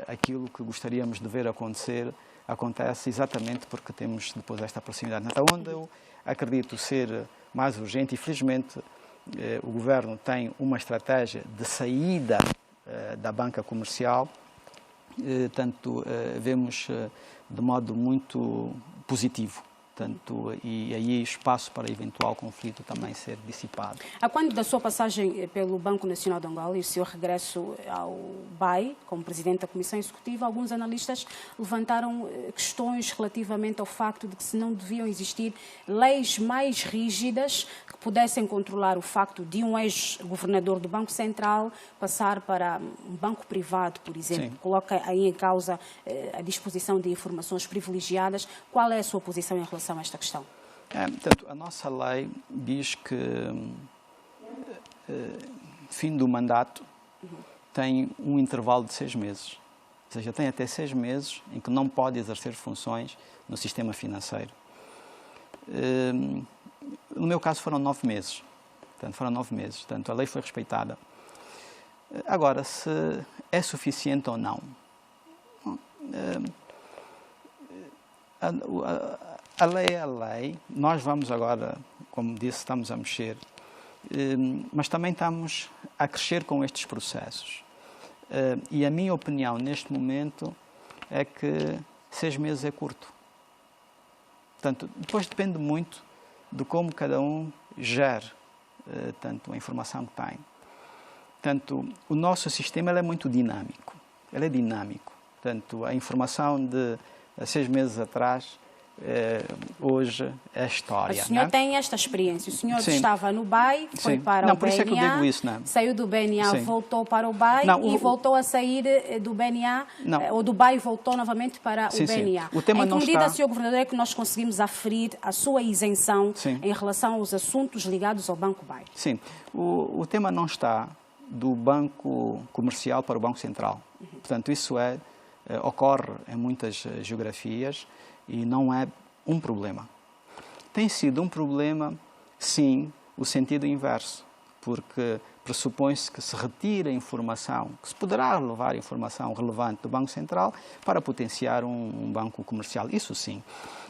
aquilo que gostaríamos de ver acontecer acontece exatamente porque temos depois esta proximidade. Então, onde eu acredito ser mais urgente, e felizmente o Governo tem uma estratégia de saída da banca comercial, tanto vemos de modo muito positivo. Portanto, e aí espaço para eventual conflito também ser dissipado. A quando da sua passagem pelo Banco Nacional de Angola e o seu regresso ao BAE, como Presidente da Comissão Executiva, alguns analistas levantaram questões relativamente ao facto de que se não deviam existir leis mais rígidas que pudessem controlar o facto de um ex-governador do Banco Central passar para um banco privado, por exemplo. Sim. Coloca aí em causa a disposição de informações privilegiadas. Qual é a sua posição em relação a esta questão? Portanto, a nossa lei diz que fim do mandato tem um intervalo de 6 meses. Ou seja, tem até 6 meses em que não pode exercer funções no sistema financeiro. No meu caso foram 9 meses. Portanto, foram 9 meses. Portanto, a lei foi respeitada. Agora, se é suficiente ou não, a lei é a lei. Nós vamos agora, como disse, estamos a mexer, mas também estamos a crescer com estes processos. E a minha opinião neste momento é que 6 meses é curto. Portanto, depois depende muito de como cada um gere tanto a informação que tem. Portanto, o nosso sistema ele é muito dinâmico. Ele é dinâmico. Portanto, a informação de 6 meses atrás, hoje é história. O senhor tem esta experiência. O senhor estava no BAE, foi para o BNA, por isso é que eu digo isso, saiu do BNA, voltou para o BAE e voltou a sair do BNA, ou do BAE voltou novamente para o BNA. O tema em que não medida, está... Sr. Governador, é que nós conseguimos aferir a sua isenção em relação aos assuntos ligados ao Banco BAE? Sim, o tema não está do Banco Comercial para o Banco Central. Portanto, isso ocorre em muitas geografias e não é um problema. Tem sido um problema, sim, o sentido inverso, porque pressupõe-se que se retira informação, que se poderá levar informação relevante do Banco Central para potenciar um banco comercial. Isso sim.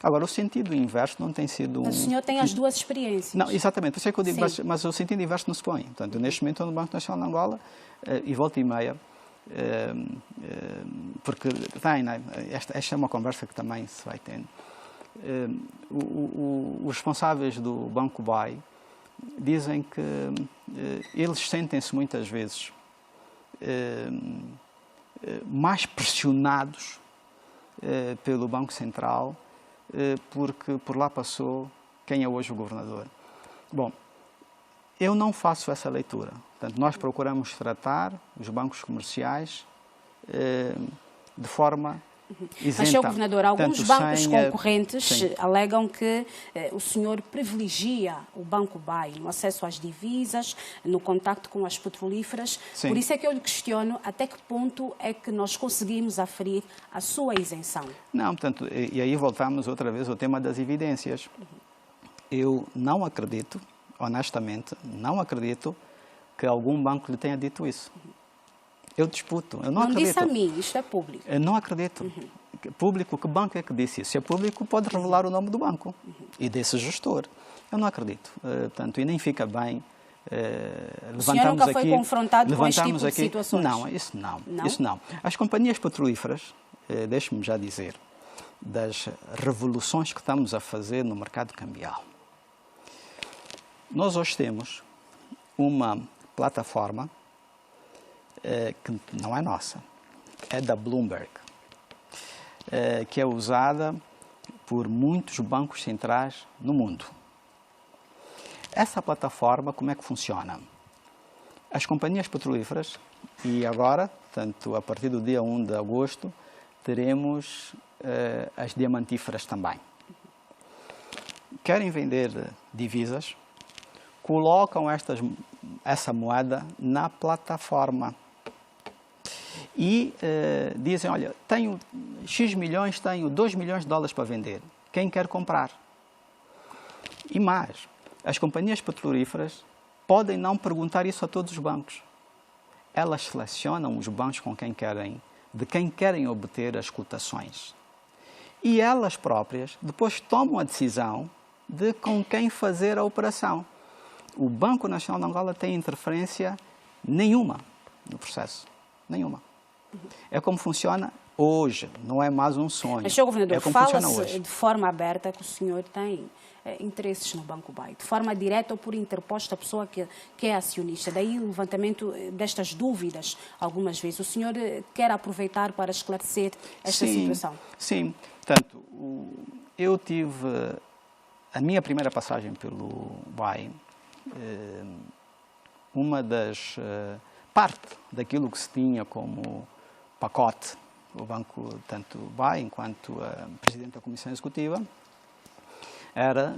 Agora, o sentido inverso não tem sido... O senhor tem as duas experiências. Não, exatamente, por isso é que eu digo, mas o sentido inverso não se põe. Portanto, neste momento, no Banco Nacional de Angola, e volta e meia, porque esta é uma conversa que também se vai tendo. Os responsáveis do Banco BAI dizem que eles sentem-se muitas vezes mais pressionados pelo Banco Central porque por lá passou quem é hoje o governador. Bom, eu não faço essa leitura. Portanto, nós procuramos tratar os bancos comerciais de forma isenta. Mas, Sr. Governador, alguns bancos concorrentes sim. alegam que o senhor privilegia o Banco BAI no acesso às divisas, no contacto com as petrolíferas. Sim. Por isso é que eu lhe questiono até que ponto é que nós conseguimos aferir a sua isenção. Não, portanto, e aí voltamos outra vez ao tema das evidências. Eu não acredito, honestamente, não acredito que algum banco lhe tenha dito isso. Eu disputo. Eu não acredito. Disse a mim, isto é público. Eu não acredito. Público, que banco é que disse isso? Se é público, pode revelar o nome do banco e desse gestor. Eu não acredito. Portanto, e nem fica bem. O senhor nunca foi confrontado com este tipo de situações? Não, isso não. Isso não. As companhias petrolíferas, deixe-me já dizer, das revoluções que estamos a fazer no mercado cambial. Nós hoje temos uma plataforma que não é nossa, é da Bloomberg, que é usada por muitos bancos centrais no mundo. Essa plataforma, como é que funciona? As companhias petrolíferas, e agora, tanto a partir do dia 1 de agosto, teremos as diamantíferas também. Querem vender divisas, colocam essa moeda na plataforma e dizem, olha, tenho X milhões, tenho 2 milhões de dólares para vender. Quem quer comprar? E mais, as companhias petrolíferas podem não perguntar isso a todos os bancos. Elas selecionam os bancos de quem querem obter as cotações. E elas próprias depois tomam a decisão de com quem fazer a operação. O Banco Nacional de Angola tem interferência nenhuma no processo. Nenhuma. É como funciona hoje, não é mais um sonho. Mas, Sr. Governador, fala-se de forma aberta que o senhor tem interesses no Banco BAI, de forma direta ou por interposta a pessoa que é acionista. Daí o levantamento destas dúvidas algumas vezes. O senhor quer aproveitar para esclarecer esta situação? Sim. Portanto, eu tive a minha primeira passagem pelo BAI, uma das parte daquilo que se tinha como pacote, o banco, tanto BAI enquanto presidente da Comissão Executiva, era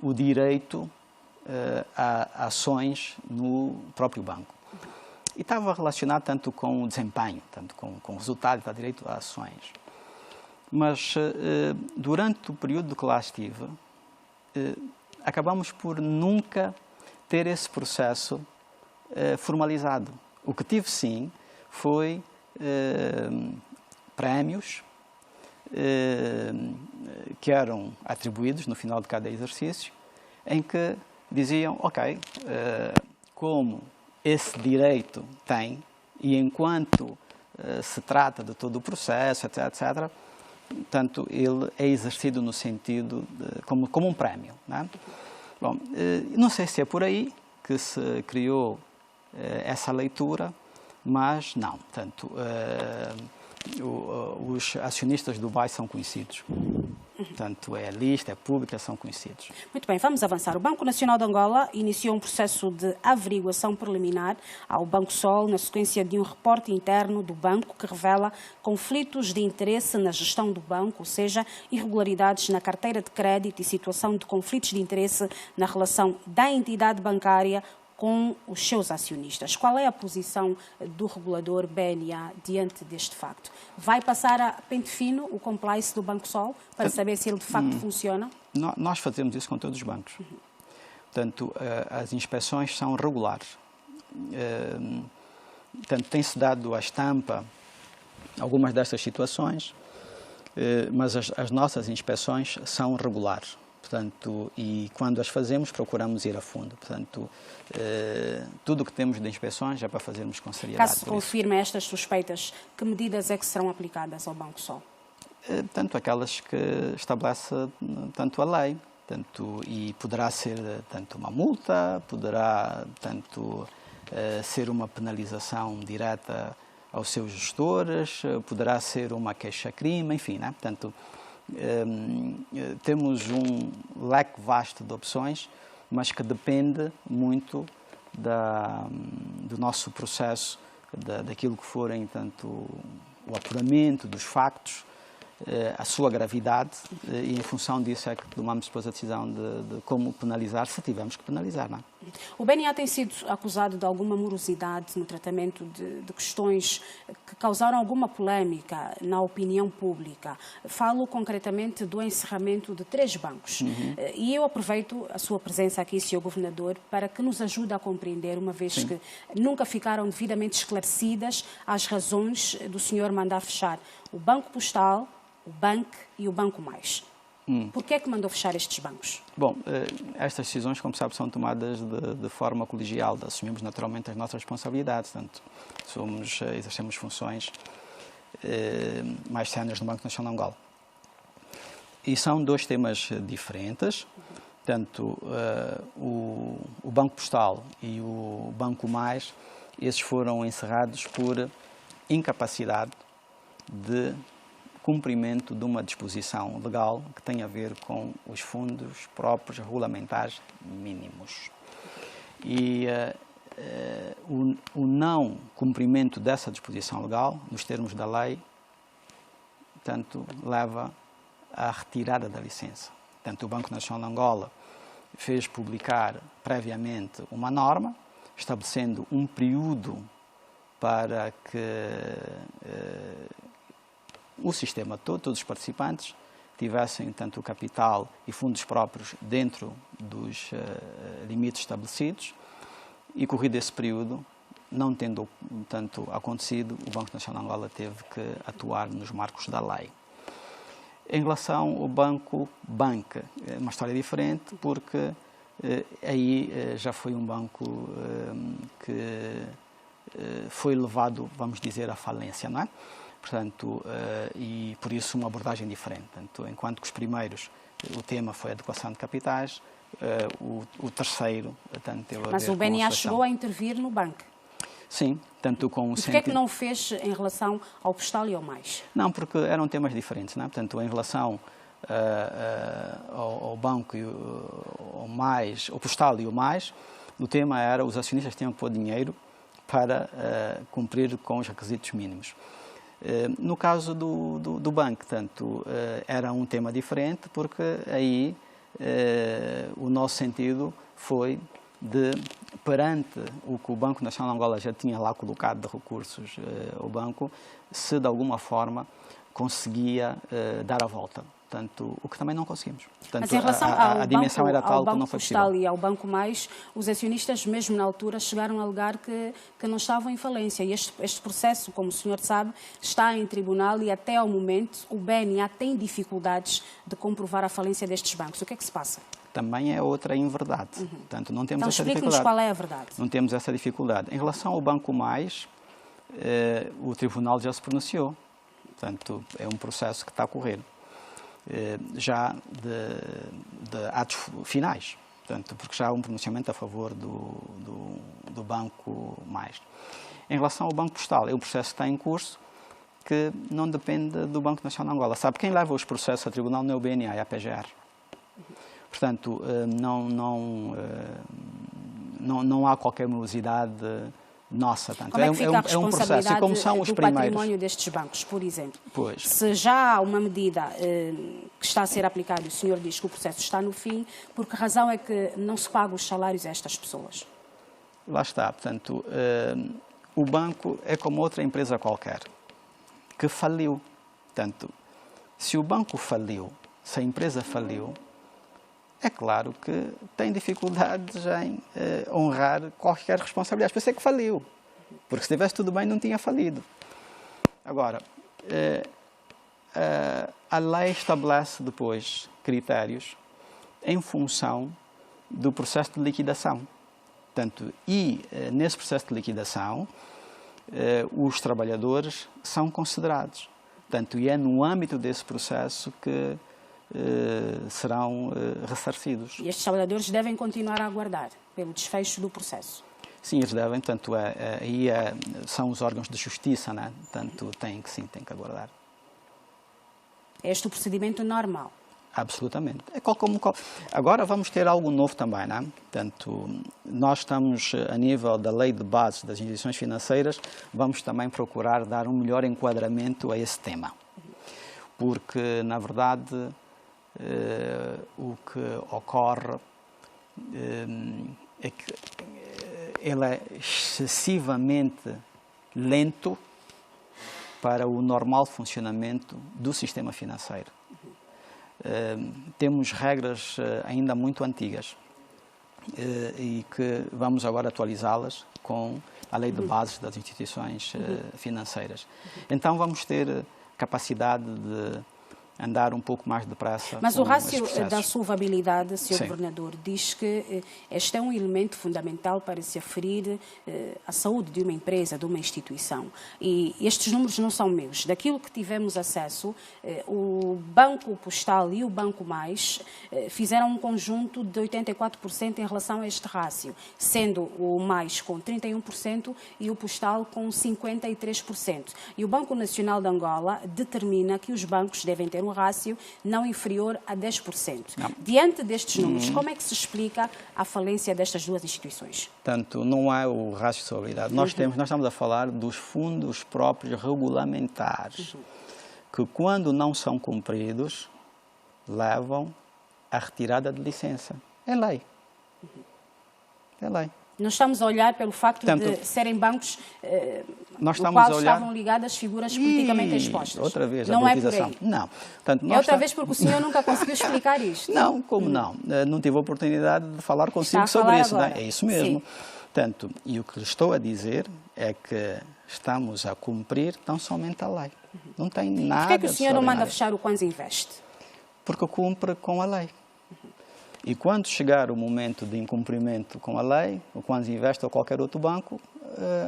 o direito a ações no próprio banco. E estava relacionado tanto com o desempenho, tanto com o resultado, a direito a ações. Mas durante o período que lá estive, acabamos por nunca ter esse processo formalizado. O que tive, sim, foi prémios que eram atribuídos no final de cada exercício, em que diziam, ok, como esse direito tem, e enquanto se trata de todo o processo, etc., portanto, ele é exercido no sentido como um prémio. Não é? Bom, não sei se é por aí que se criou essa leitura, mas não. Portanto, os acionistas do BAI são conhecidos. Portanto, é lista, é pública, são conhecidos. Muito bem, vamos avançar. O Banco Nacional de Angola iniciou um processo de averiguação preliminar ao Banco Sol na sequência de um reporte interno do banco que revela conflitos de interesse na gestão do banco, ou seja, irregularidades na carteira de crédito e situação de conflitos de interesse na relação da entidade bancária com os seus acionistas. Qual é a posição do regulador BNA diante deste facto? Vai passar a pente fino o compliance do Banco Sol para saber se ele de facto funciona? Nós fazemos isso com todos os bancos. Portanto, as inspeções são regulares. portanto, tem-se dado à estampa algumas destas situações, mas as nossas inspeções são regulares. Portanto, e quando as fazemos, procuramos ir a fundo. Portanto, tudo o que temos de inspeções é para fazermos com seriedade. Caso se confirme estas suspeitas, que medidas é que serão aplicadas ao Banco Sol? Tanto aquelas que estabelece tanto a lei, e poderá ser tanto uma multa, poderá tanto ser uma penalização direta aos seus gestores, poderá ser uma queixa-crime, enfim, né? Portanto, temos um leque vasto de opções, mas que depende muito do nosso processo, daquilo que forem, tanto o apuramento dos factos, a sua gravidade, e em função disso é que tomamos depois a decisão de como penalizar, se tivermos que penalizar, não é? O BNA tem sido acusado de alguma morosidade no tratamento de questões que causaram alguma polémica na opinião pública. Falo concretamente do encerramento de 3 bancos. E eu aproveito a sua presença aqui, Sr. Governador, para que nos ajude a compreender, uma vez que nunca ficaram devidamente esclarecidas as razões do senhor mandar fechar o Banco Postal, o BANC e o Banco Mais. Por que é que mandou fechar estes bancos? Bom, estas decisões, como sabe, são tomadas de forma colegial. Assumimos naturalmente as nossas responsabilidades. Portanto, exercemos funções mais séniores no Banco Nacional de Angola. E são 2 temas diferentes. Tanto o Banco Postal e o Banco Mais, esses foram encerrados por incapacidade de cumprimento de uma disposição legal que tem a ver com os fundos próprios regulamentares mínimos. E o não cumprimento dessa disposição legal, nos termos da lei, portanto, leva à retirada da licença. Portanto, o Banco Nacional de Angola fez publicar previamente uma norma, estabelecendo um período para que o sistema todo, todos os participantes, tivessem tanto o capital e fundos próprios dentro dos limites estabelecidos, e corrido esse período, não tendo tanto acontecido, o Banco Nacional de Angola teve que atuar nos marcos da lei. Em relação ao Banco BANC, é uma história diferente, porque aí já foi um banco que foi levado, vamos dizer, à falência, não é? Portanto, e por isso uma abordagem diferente. Portanto, enquanto que os primeiros, o tema foi a adequação de capitais, o terceiro, tanto teve a ver. Mas o BNA chegou a intervir no banco? Sim, tanto com o sentido... Porquê é que não fez em relação ao Postal e ao Mais? Não, porque eram temas diferentes, não é? Portanto, em relação ao banco e ao Mais, ao Postal e ao Mais, o tema era os acionistas tinham que pôr dinheiro para cumprir com os requisitos mínimos. No caso do banco, tanto, era um tema diferente, porque aí o nosso sentido foi de, perante o que o Banco Nacional de Angola já tinha lá colocado de recursos ao banco, se de alguma forma conseguia dar a volta. Portanto, o que também não conseguimos. Portanto, mas em relação a dimensão era tal que não foi possível. Ao Banco Postal e ao Banco Mais, os acionistas, mesmo na altura, chegaram a alegar que não estavam em falência. E este processo, como o senhor sabe, está em tribunal e até ao momento o BNA tem dificuldades de comprovar a falência destes bancos. O que é que se passa? Também é outra inverdade. Portanto, não temos então, essa dificuldade. explique-nos qual é a verdade. Não temos essa dificuldade. Em relação ao Banco Mais, o tribunal já se pronunciou. Portanto, é um processo que está a correr. Já de atos finais, portanto, porque já há um pronunciamento a favor do Banco Mais. Em relação ao Banco Postal, é um processo que está em curso, que não depende do Banco Nacional de Angola. Sabe, quem leva os processos a tribunal não é o BNA, é a PGR. Portanto, não há qualquer morosidade nossa. Tanto. Como é que fica a responsabilidade um processo, e como são os primeiros património destes bancos, por exemplo? Pois. Se já há uma medida que está a ser aplicada e o senhor diz que o processo está no fim, por que razão é que não se pagam os salários a estas pessoas? Lá está. Portanto, o banco é como outra empresa qualquer, que faliu. Portanto, se o banco faliu, se a empresa faliu, é claro que tem dificuldades em honrar qualquer responsabilidade. Por isso é que faliu. Porque se tivesse tudo bem, não tinha falido. Agora, a lei estabelece depois critérios em função do processo de liquidação. Portanto, nesse processo de liquidação, os trabalhadores são considerados. Portanto, e é no âmbito desse processo que serão ressarcidos. E estes trabalhadores devem continuar a aguardar pelo desfecho do processo? Sim, eles devem. Portanto, são os órgãos de justiça, né? Portanto, têm que aguardar. É este o procedimento normal? Absolutamente. Agora vamos ter algo novo também, né? Portanto, nós estamos, a nível da lei de bases das instituições financeiras, vamos também procurar dar um melhor enquadramento a esse tema. Porque, na verdade, o que ocorre é que ele é excessivamente lento para o normal funcionamento do sistema financeiro. Temos regras ainda muito antigas e que vamos agora atualizá-las com a lei de bases das instituições financeiras. Então vamos ter capacidade de andar um pouco mais depressa. Mas o rácio da solvabilidade, Sr. Governador, diz que este é um elemento fundamental para se aferir a saúde de uma empresa, de uma instituição. E estes números não são meus. Daquilo que tivemos acesso, o Banco Postal e o Banco Mais fizeram um conjunto de 84% em relação a este rácio, sendo o Mais com 31% e o Postal com 53%. E o Banco Nacional de Angola determina que os bancos devem ter um rácio não inferior a 10%. Não. Diante destes números, como é que se explica a falência destas duas instituições? Portanto, não é o rácio de solvabilidade. Nós estamos a falar dos fundos próprios regulamentares, que quando não são cumpridos, levam à retirada de licença. É lei. É lei. Não estamos a olhar pelo facto de serem bancos nós no qual estavam ligadas figuras politicamente expostas. Outra vez, não a politização. É por aí. Não. Portanto, outra vez porque o senhor nunca conseguiu explicar isto. Não, como não? Não tive a oportunidade de falar consigo sobre isso. Não é? É isso mesmo. Sim. Portanto, e o que estou a dizer é que estamos a cumprir tão somente a lei. Não tem nada. Por que é que o senhor não manda fechar o Kwanza Invest? Porque cumpre com a lei. E quando chegar o momento de incumprimento com a lei, o Kwanza Invest ou qualquer outro banco,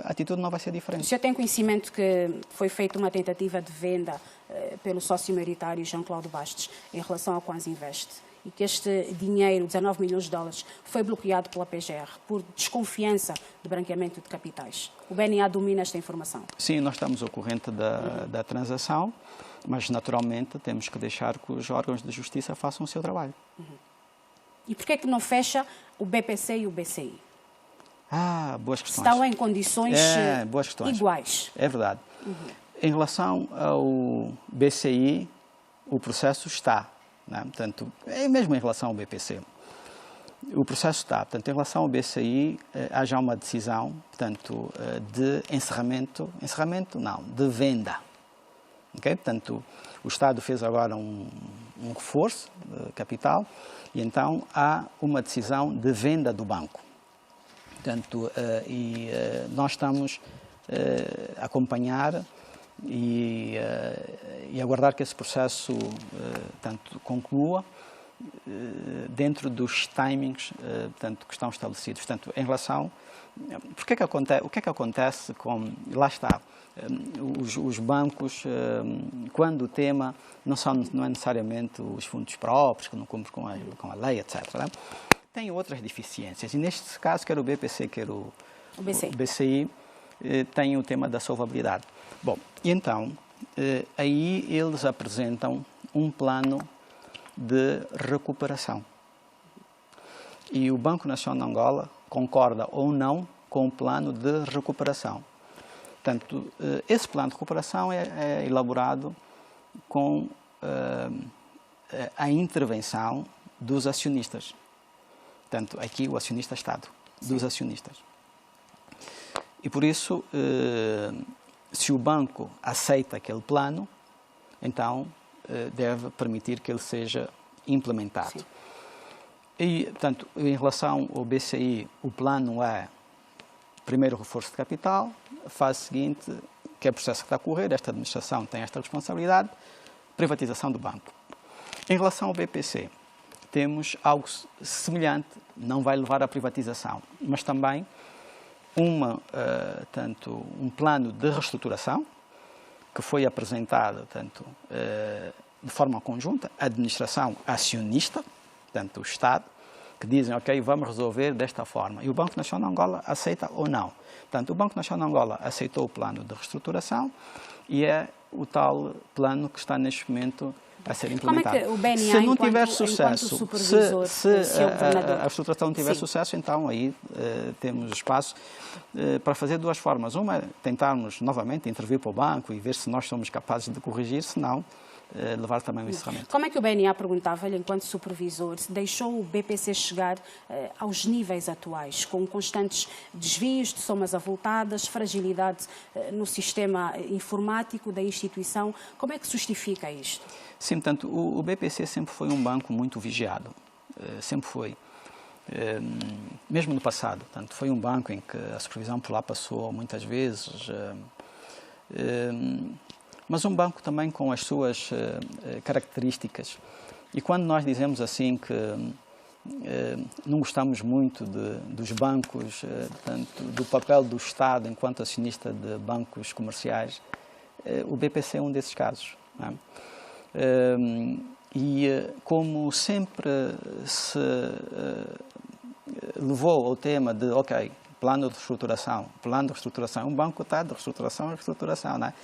a atitude não vai ser diferente. O senhor tem conhecimento que foi feita uma tentativa de venda pelo sócio maioritário Jean-Claude Bastos em relação ao Kwanza Invest e que este dinheiro, 19 milhões de dólares, foi bloqueado pela PGR por desconfiança de branqueamento de capitais. O BNA domina esta informação? Sim, nós estamos ao corrente da transação, mas naturalmente temos que deixar que os órgãos de justiça façam o seu trabalho. E por que é que não fecha o BPC e o BCI? Boas questões. Estão em condições iguais. É verdade. Em relação ao BCI, o processo está. Né? Portanto, mesmo em relação ao BPC, o processo está. Portanto, em relação ao BCI, há já uma decisão, portanto, de de venda. Okay? Portanto, o Estado fez agora um reforço de capital e então há uma decisão de venda do banco. Portanto, nós estamos a acompanhar e aguardar que esse processo conclua dentro dos timings que estão estabelecidos. Portanto, em relação... o que é que acontece com... Lá está. Os bancos, quando o tema não é necessariamente os fundos próprios, que não cumprem com a lei, etc., né? Tem outras deficiências. E neste caso, quer o BPC, quer o BCI, tem o tema da solvabilidade. Bom, e então, aí eles apresentam um plano de recuperação. E o Banco Nacional de Angola concorda ou não com o plano de recuperação. Portanto, esse plano de recuperação é elaborado com a intervenção dos acionistas. Portanto, aqui o acionista Estado, dos acionistas. E por isso, se o banco aceita aquele plano, então deve permitir que ele seja implementado. Sim. E, portanto, em relação ao BCI, o plano é, primeiro, reforço de capital, a fase seguinte, que é o processo que está a correr, esta administração tem esta responsabilidade, privatização do banco. Em relação ao BPC, temos algo semelhante, não vai levar à privatização, mas também um plano de reestruturação, que foi apresentado de forma conjunta, a administração acionista, portanto o Estado, que dizem, ok, vamos resolver desta forma. E o Banco Nacional de Angola aceita ou não. Portanto, o Banco Nacional de Angola aceitou o plano de reestruturação e é o tal plano que está neste momento a ser implementado. Como é que o BNA, se não tiver sucesso, se a reestruturação não tiver sucesso, então aí temos espaço para fazer duas formas. Uma é tentarmos novamente intervir para o banco e ver se nós somos capazes de corrigir, se não, levar também o encerramento. Como é que o BNA, perguntava-lhe, enquanto supervisor, deixou o BPC chegar aos níveis atuais, com constantes desvios de somas avultadas, fragilidade no sistema informático da instituição? Como é que justifica isto? Sim, portanto, o BPC sempre foi um banco muito vigiado, sempre foi. Mesmo no passado, portanto, foi um banco em que a supervisão por lá passou muitas vezes, mas um banco também com as suas características. E quando nós dizemos assim que não gostamos muito dos bancos, portanto, do papel do Estado enquanto acionista de bancos comerciais, o BPC é um desses casos, não é? E como sempre se levou ao tema de, ok, plano de reestruturação, um banco está de reestruturação, não é?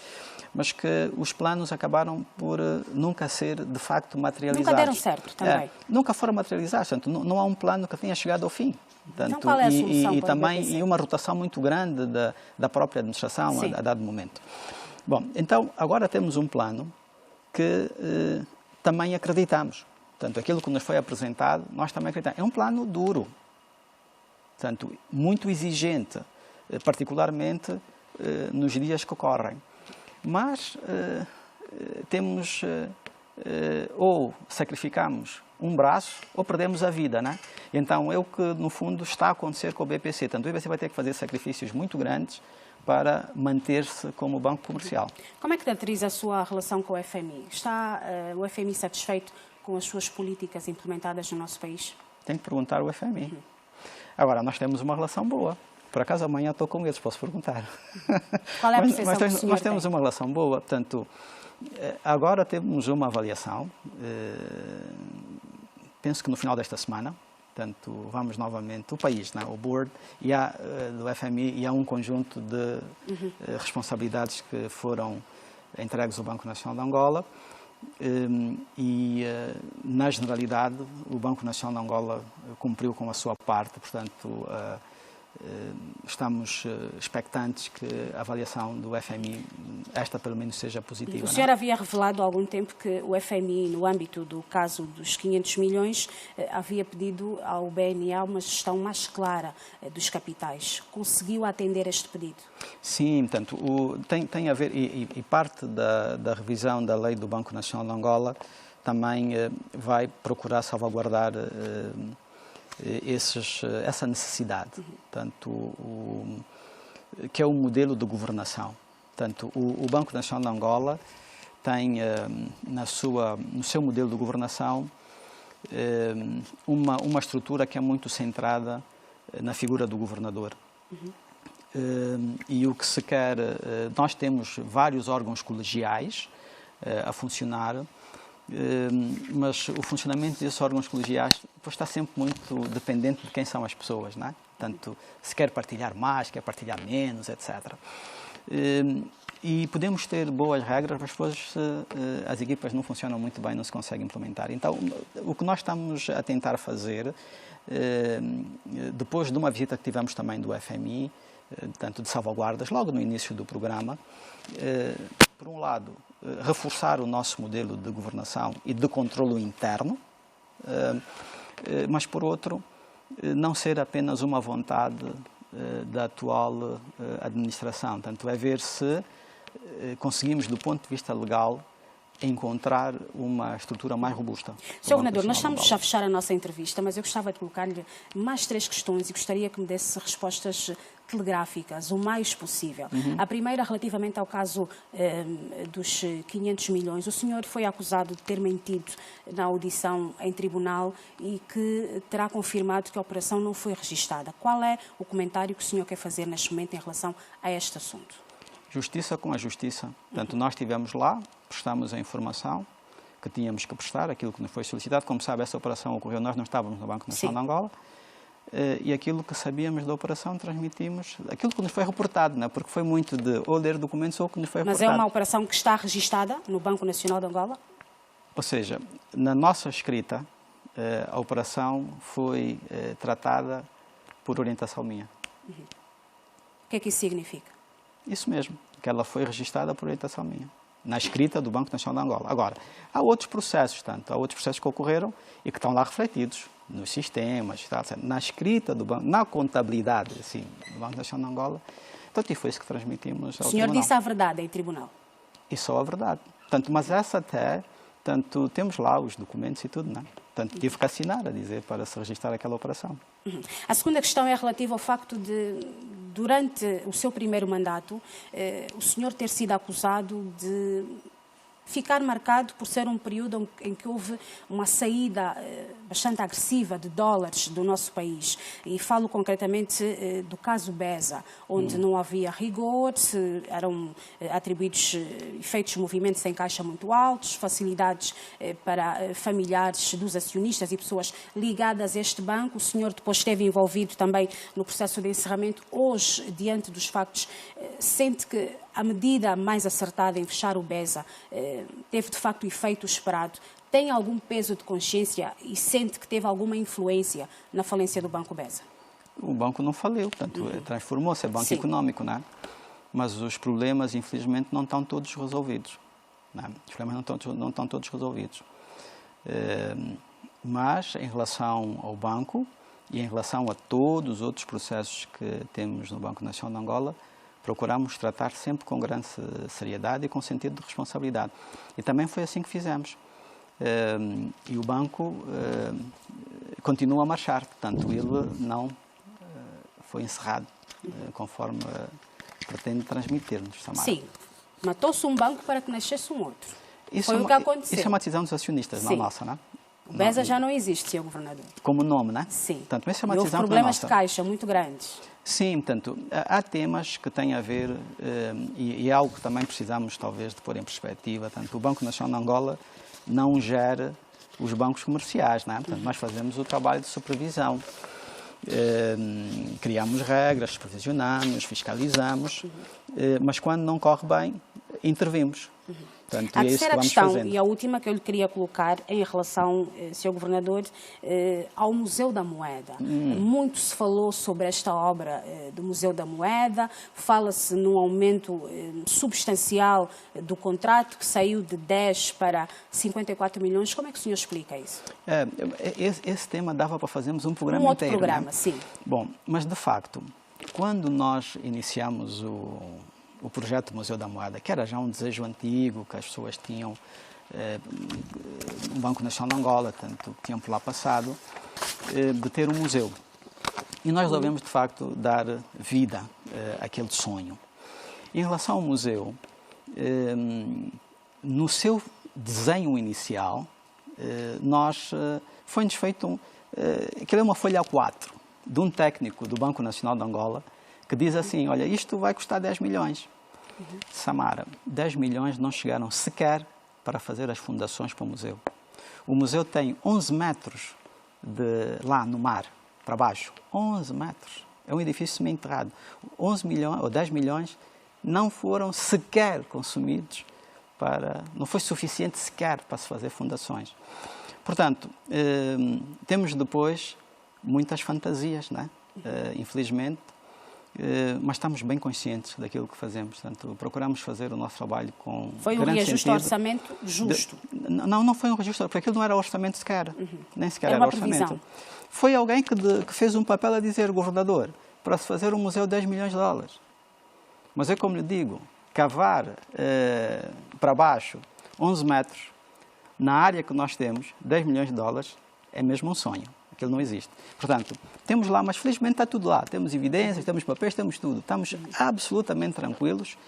Mas que os planos acabaram por nunca ser, de facto, materializados. Nunca deram certo também. Nunca foram materializados, portanto, não há um plano que tenha chegado ao fim. Portanto, então qual é a solução para também o BPC? E uma rotação muito grande da própria administração a dado momento. Bom, então, agora temos um plano que também acreditamos. Portanto, aquilo que nos foi apresentado, nós também acreditamos. É um plano duro, portanto, muito exigente, particularmente nos dias que correm. Mas temos ou sacrificamos um braço ou perdemos a vida, né? Então é o que no fundo está a acontecer com o BPC. Portanto, o BPC vai ter que fazer sacrifícios muito grandes para manter-se como banco comercial. Como é que caracteriza a sua relação com o FMI? Está o FMI satisfeito com as suas políticas implementadas no nosso país? Tem que perguntar ao FMI. Agora, nós temos uma relação boa. Por acaso, amanhã estou com eles, posso perguntar. Qual é a percepção que o senhor nós temos uma relação boa, portanto, agora temos uma avaliação, penso que no final desta semana, portanto, vamos novamente, o país, né, o board, do FMI, e há um conjunto de responsabilidades que foram entregues ao Banco Nacional de Angola, na generalidade, o Banco Nacional de Angola cumpriu com a sua parte, portanto, estamos expectantes que a avaliação do FMI, esta pelo menos, seja positiva. O senhor havia revelado há algum tempo que o FMI, no âmbito do caso dos 500 milhões, havia pedido ao BNA uma gestão mais clara dos capitais. Conseguiu atender este pedido? Sim, portanto, tem a ver, e parte da revisão da lei do Banco Nacional de Angola também vai procurar salvaguardar essa necessidade, portanto, que é o modelo de governação. Portanto, o Banco Nacional de Angola tem no seu modelo de governação uma estrutura que é muito centrada na figura do governador. E o que se quer, nós temos vários órgãos colegiais a funcionar, mas o funcionamento desses órgãos colegiais está sempre muito dependente de quem são as pessoas, não é? Portanto, se quer partilhar mais, quer partilhar menos, etc. E podemos ter boas regras, mas depois as equipas não funcionam muito bem, não se conseguem implementar. Então, o que nós estamos a tentar fazer, depois de uma visita que tivemos também do FMI, tanto de salvaguardas, logo no início do programa, por um lado, reforçar o nosso modelo de governação e de controlo interno, mas, por outro, não ser apenas uma vontade da atual administração. Portanto, é ver se conseguimos, do ponto de vista legal, encontrar uma estrutura mais robusta. Sr. Governador, nós estamos a fechar a nossa entrevista, mas eu gostava de colocar-lhe mais 3 questões e gostaria que me desse respostas telegráficas, o mais possível. A primeira, relativamente ao caso dos 500 milhões. O senhor foi acusado de ter mentido na audição em tribunal e que terá confirmado que a operação não foi registada. Qual é o comentário que o senhor quer fazer neste momento em relação a este assunto? Justiça com a justiça. Portanto, nós estivemos lá, prestamos a informação que tínhamos que prestar, aquilo que nos foi solicitado. Como sabe, essa operação ocorreu, nós não estávamos no Banco Nacional de Angola, e aquilo que sabíamos da operação transmitimos, aquilo que nos foi reportado, né? Porque foi muito de ou ler documentos ou que nos foi reportado. Mas é uma operação que está registada no Banco Nacional de Angola? Ou seja, na nossa escrita, a operação foi tratada por orientação minha. O que é que isso significa? Isso mesmo, que ela foi registada por orientação minha, na escrita do Banco Nacional de Angola. Agora, há outros processos, há outros processos que ocorreram e que estão lá refletidos nos sistemas, na escrita do banco, na contabilidade assim, do Banco Nacional de Angola. Então, e foi isso que transmitimos ao O senhor tribunal. disse a verdade em tribunal? E só a verdade. Mas essa até, temos lá os documentos e tudo, não é? Tive que assinar a dizer para se registrar aquela operação. A segunda questão é relativa ao facto de, durante o seu primeiro mandato, o senhor ter sido acusado de ficar marcado por ser um período em que houve uma saída bastante agressiva de dólares do nosso país. E falo concretamente do caso Beza, onde não havia rigor, eram atribuídos efeitos movimentos em caixa muito altos, facilidades para familiares dos acionistas e pessoas ligadas a este banco. O senhor depois esteve envolvido também no processo de encerramento. Hoje, diante dos factos, sente que a medida mais acertada em fechar o Beza teve de facto o efeito esperado? Tem algum peso de consciência e sente que teve alguma influência na falência do Banco Beza? O banco não faliu, transformou-se, é banco económico, não é? Mas os problemas, infelizmente, não estão todos resolvidos. Não é? Os problemas não estão todos resolvidos. Mas, em relação ao banco e em relação a todos os outros processos que temos no Banco Nacional de Angola, procuramos tratar sempre com grande seriedade e com sentido de responsabilidade. E também foi assim que fizemos. E o banco continua a marchar, portanto, ele não foi encerrado, conforme pretende transmitir-nos, Samara. Sim, matou-se um banco para que nascesse um outro. Isso foi o que aconteceu. Isso é uma decisão dos acionistas, não nossa, não é? O Beza já não existe, Sr. Governador. Como nome, não é? Sim. Portanto, isso é uma e houve decisão problemas nossa. de caixa muito grandes. Sim, portanto, há temas que têm a ver, e é algo que também precisamos, talvez, de pôr em perspectiva. Portanto, o Banco Nacional de Angola não gera os bancos comerciais, não é? Portanto, nós fazemos o trabalho de supervisão. Criamos regras, supervisionamos, fiscalizamos, mas quando não corre bem, intervimos. Portanto, A é isso que terceira vamos questão, fazendo. e a última que eu lhe queria colocar em relação, Sr. Governador, ao Museu da Moeda. Muito se falou sobre esta obra do Museu da Moeda, fala-se num aumento substancial do contrato, que saiu de 10 para 54 milhões. Como é que o senhor explica isso? Esse tema dava para fazermos um programa outro inteiro. programa, né? sim. Bom, mas de facto, quando nós iniciamos o projeto Museu da Moeda, que era já um desejo antigo, que as pessoas tinham no Banco Nacional de Angola, tanto tempo lá passado, de ter um museu. E nós resolvemos, de facto, dar vida àquele sonho. Em relação ao museu, no seu desenho inicial, foi-nos feito aquilo é uma folha A4 de um técnico do Banco Nacional de Angola que diz assim, olha, isto vai custar 10 milhões. Samara, 10 milhões não chegaram sequer para fazer as fundações para o museu. O museu tem 11 metros lá no mar, para baixo. 11 metros. É um edifício semi-enterrado. 11 milhões, ou 10 milhões, não foram sequer consumidos não foi suficiente sequer para se fazer fundações. Portanto, temos depois muitas fantasias, não é? Infelizmente, mas estamos bem conscientes daquilo que fazemos. Portanto, procuramos fazer o nosso trabalho com Foi um reajuste ao orçamento justo? Não foi um reajuste, porque aquilo não era orçamento sequer. Nem sequer era era orçamento. Previsão. Foi alguém que fez um papel a dizer, governador, para se fazer um museu 10 milhões de dólares. Mas é como lhe digo, cavar para baixo 11 metros, na área que nós temos, 10 milhões de dólares, é mesmo um sonho. Aquilo não existe. Portanto, temos lá, mas felizmente está tudo lá. Temos evidências, temos papéis, temos tudo. Estamos absolutamente tranquilos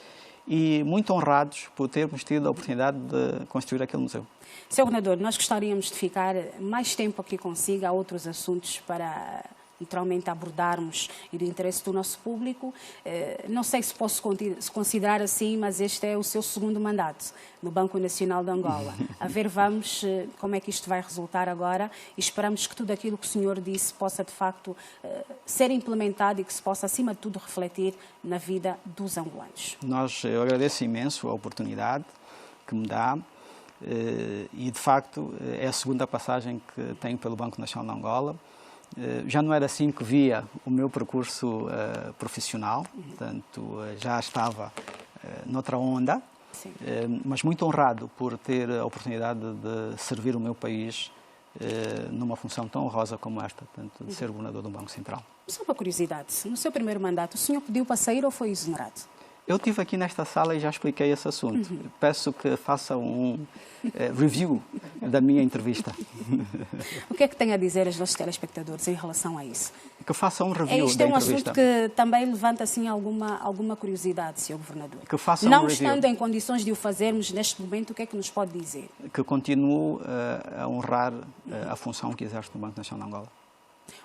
e muito honrados por termos tido a oportunidade de construir aquele museu. Sr. Governador, nós gostaríamos de ficar mais tempo aqui consigo. Há outros assuntos para naturalmente abordarmos e do interesse do nosso público. Não sei se posso considerar assim, mas este é o seu segundo mandato no Banco Nacional de Angola. A ver, vamos como é que isto vai resultar agora e esperamos que tudo aquilo que o senhor disse possa de facto ser implementado e que se possa acima de tudo refletir na vida dos angolanos. Eu agradeço imenso a oportunidade que me dá e de facto é a segunda passagem que tenho pelo Banco Nacional de Angola. Já não era assim que via o meu percurso profissional, portanto, já estava noutra onda, mas muito honrado por ter a oportunidade de servir o meu país numa função tão honrosa como esta, portanto, de ser governador do Banco Central. Só uma curiosidade, no seu primeiro mandato, o senhor pediu para sair ou foi exonerado? Eu estive aqui nesta sala e já expliquei esse assunto. Peço que faça um review da minha entrevista. O que é que tem a dizer aos nossos telespectadores em relação a isso? Que faça um review Isto da é um entrevista. assunto que também levanta assim, alguma curiosidade, Sr. Governador. Que faça Não um review. estando em condições de o fazermos neste momento, o que é que nos pode dizer? Que continuo a honrar a função que exerce no Banco Nacional de Angola.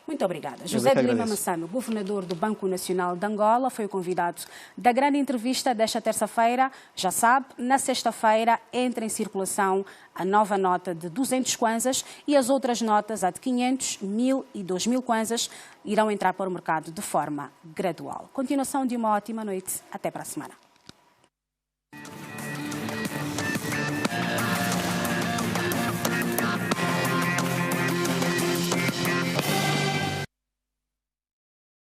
Muito obrigada. José de Lima Massano, governador do Banco Nacional de Angola, foi o convidado da grande entrevista desta terça-feira. Já sabe, na sexta-feira entra em circulação a nova nota de 200 kwanzas e as outras notas, a de 500, 1000 e 2000 kwanzas, irão entrar para o mercado de forma gradual. Continuação de uma ótima noite. Até para a semana.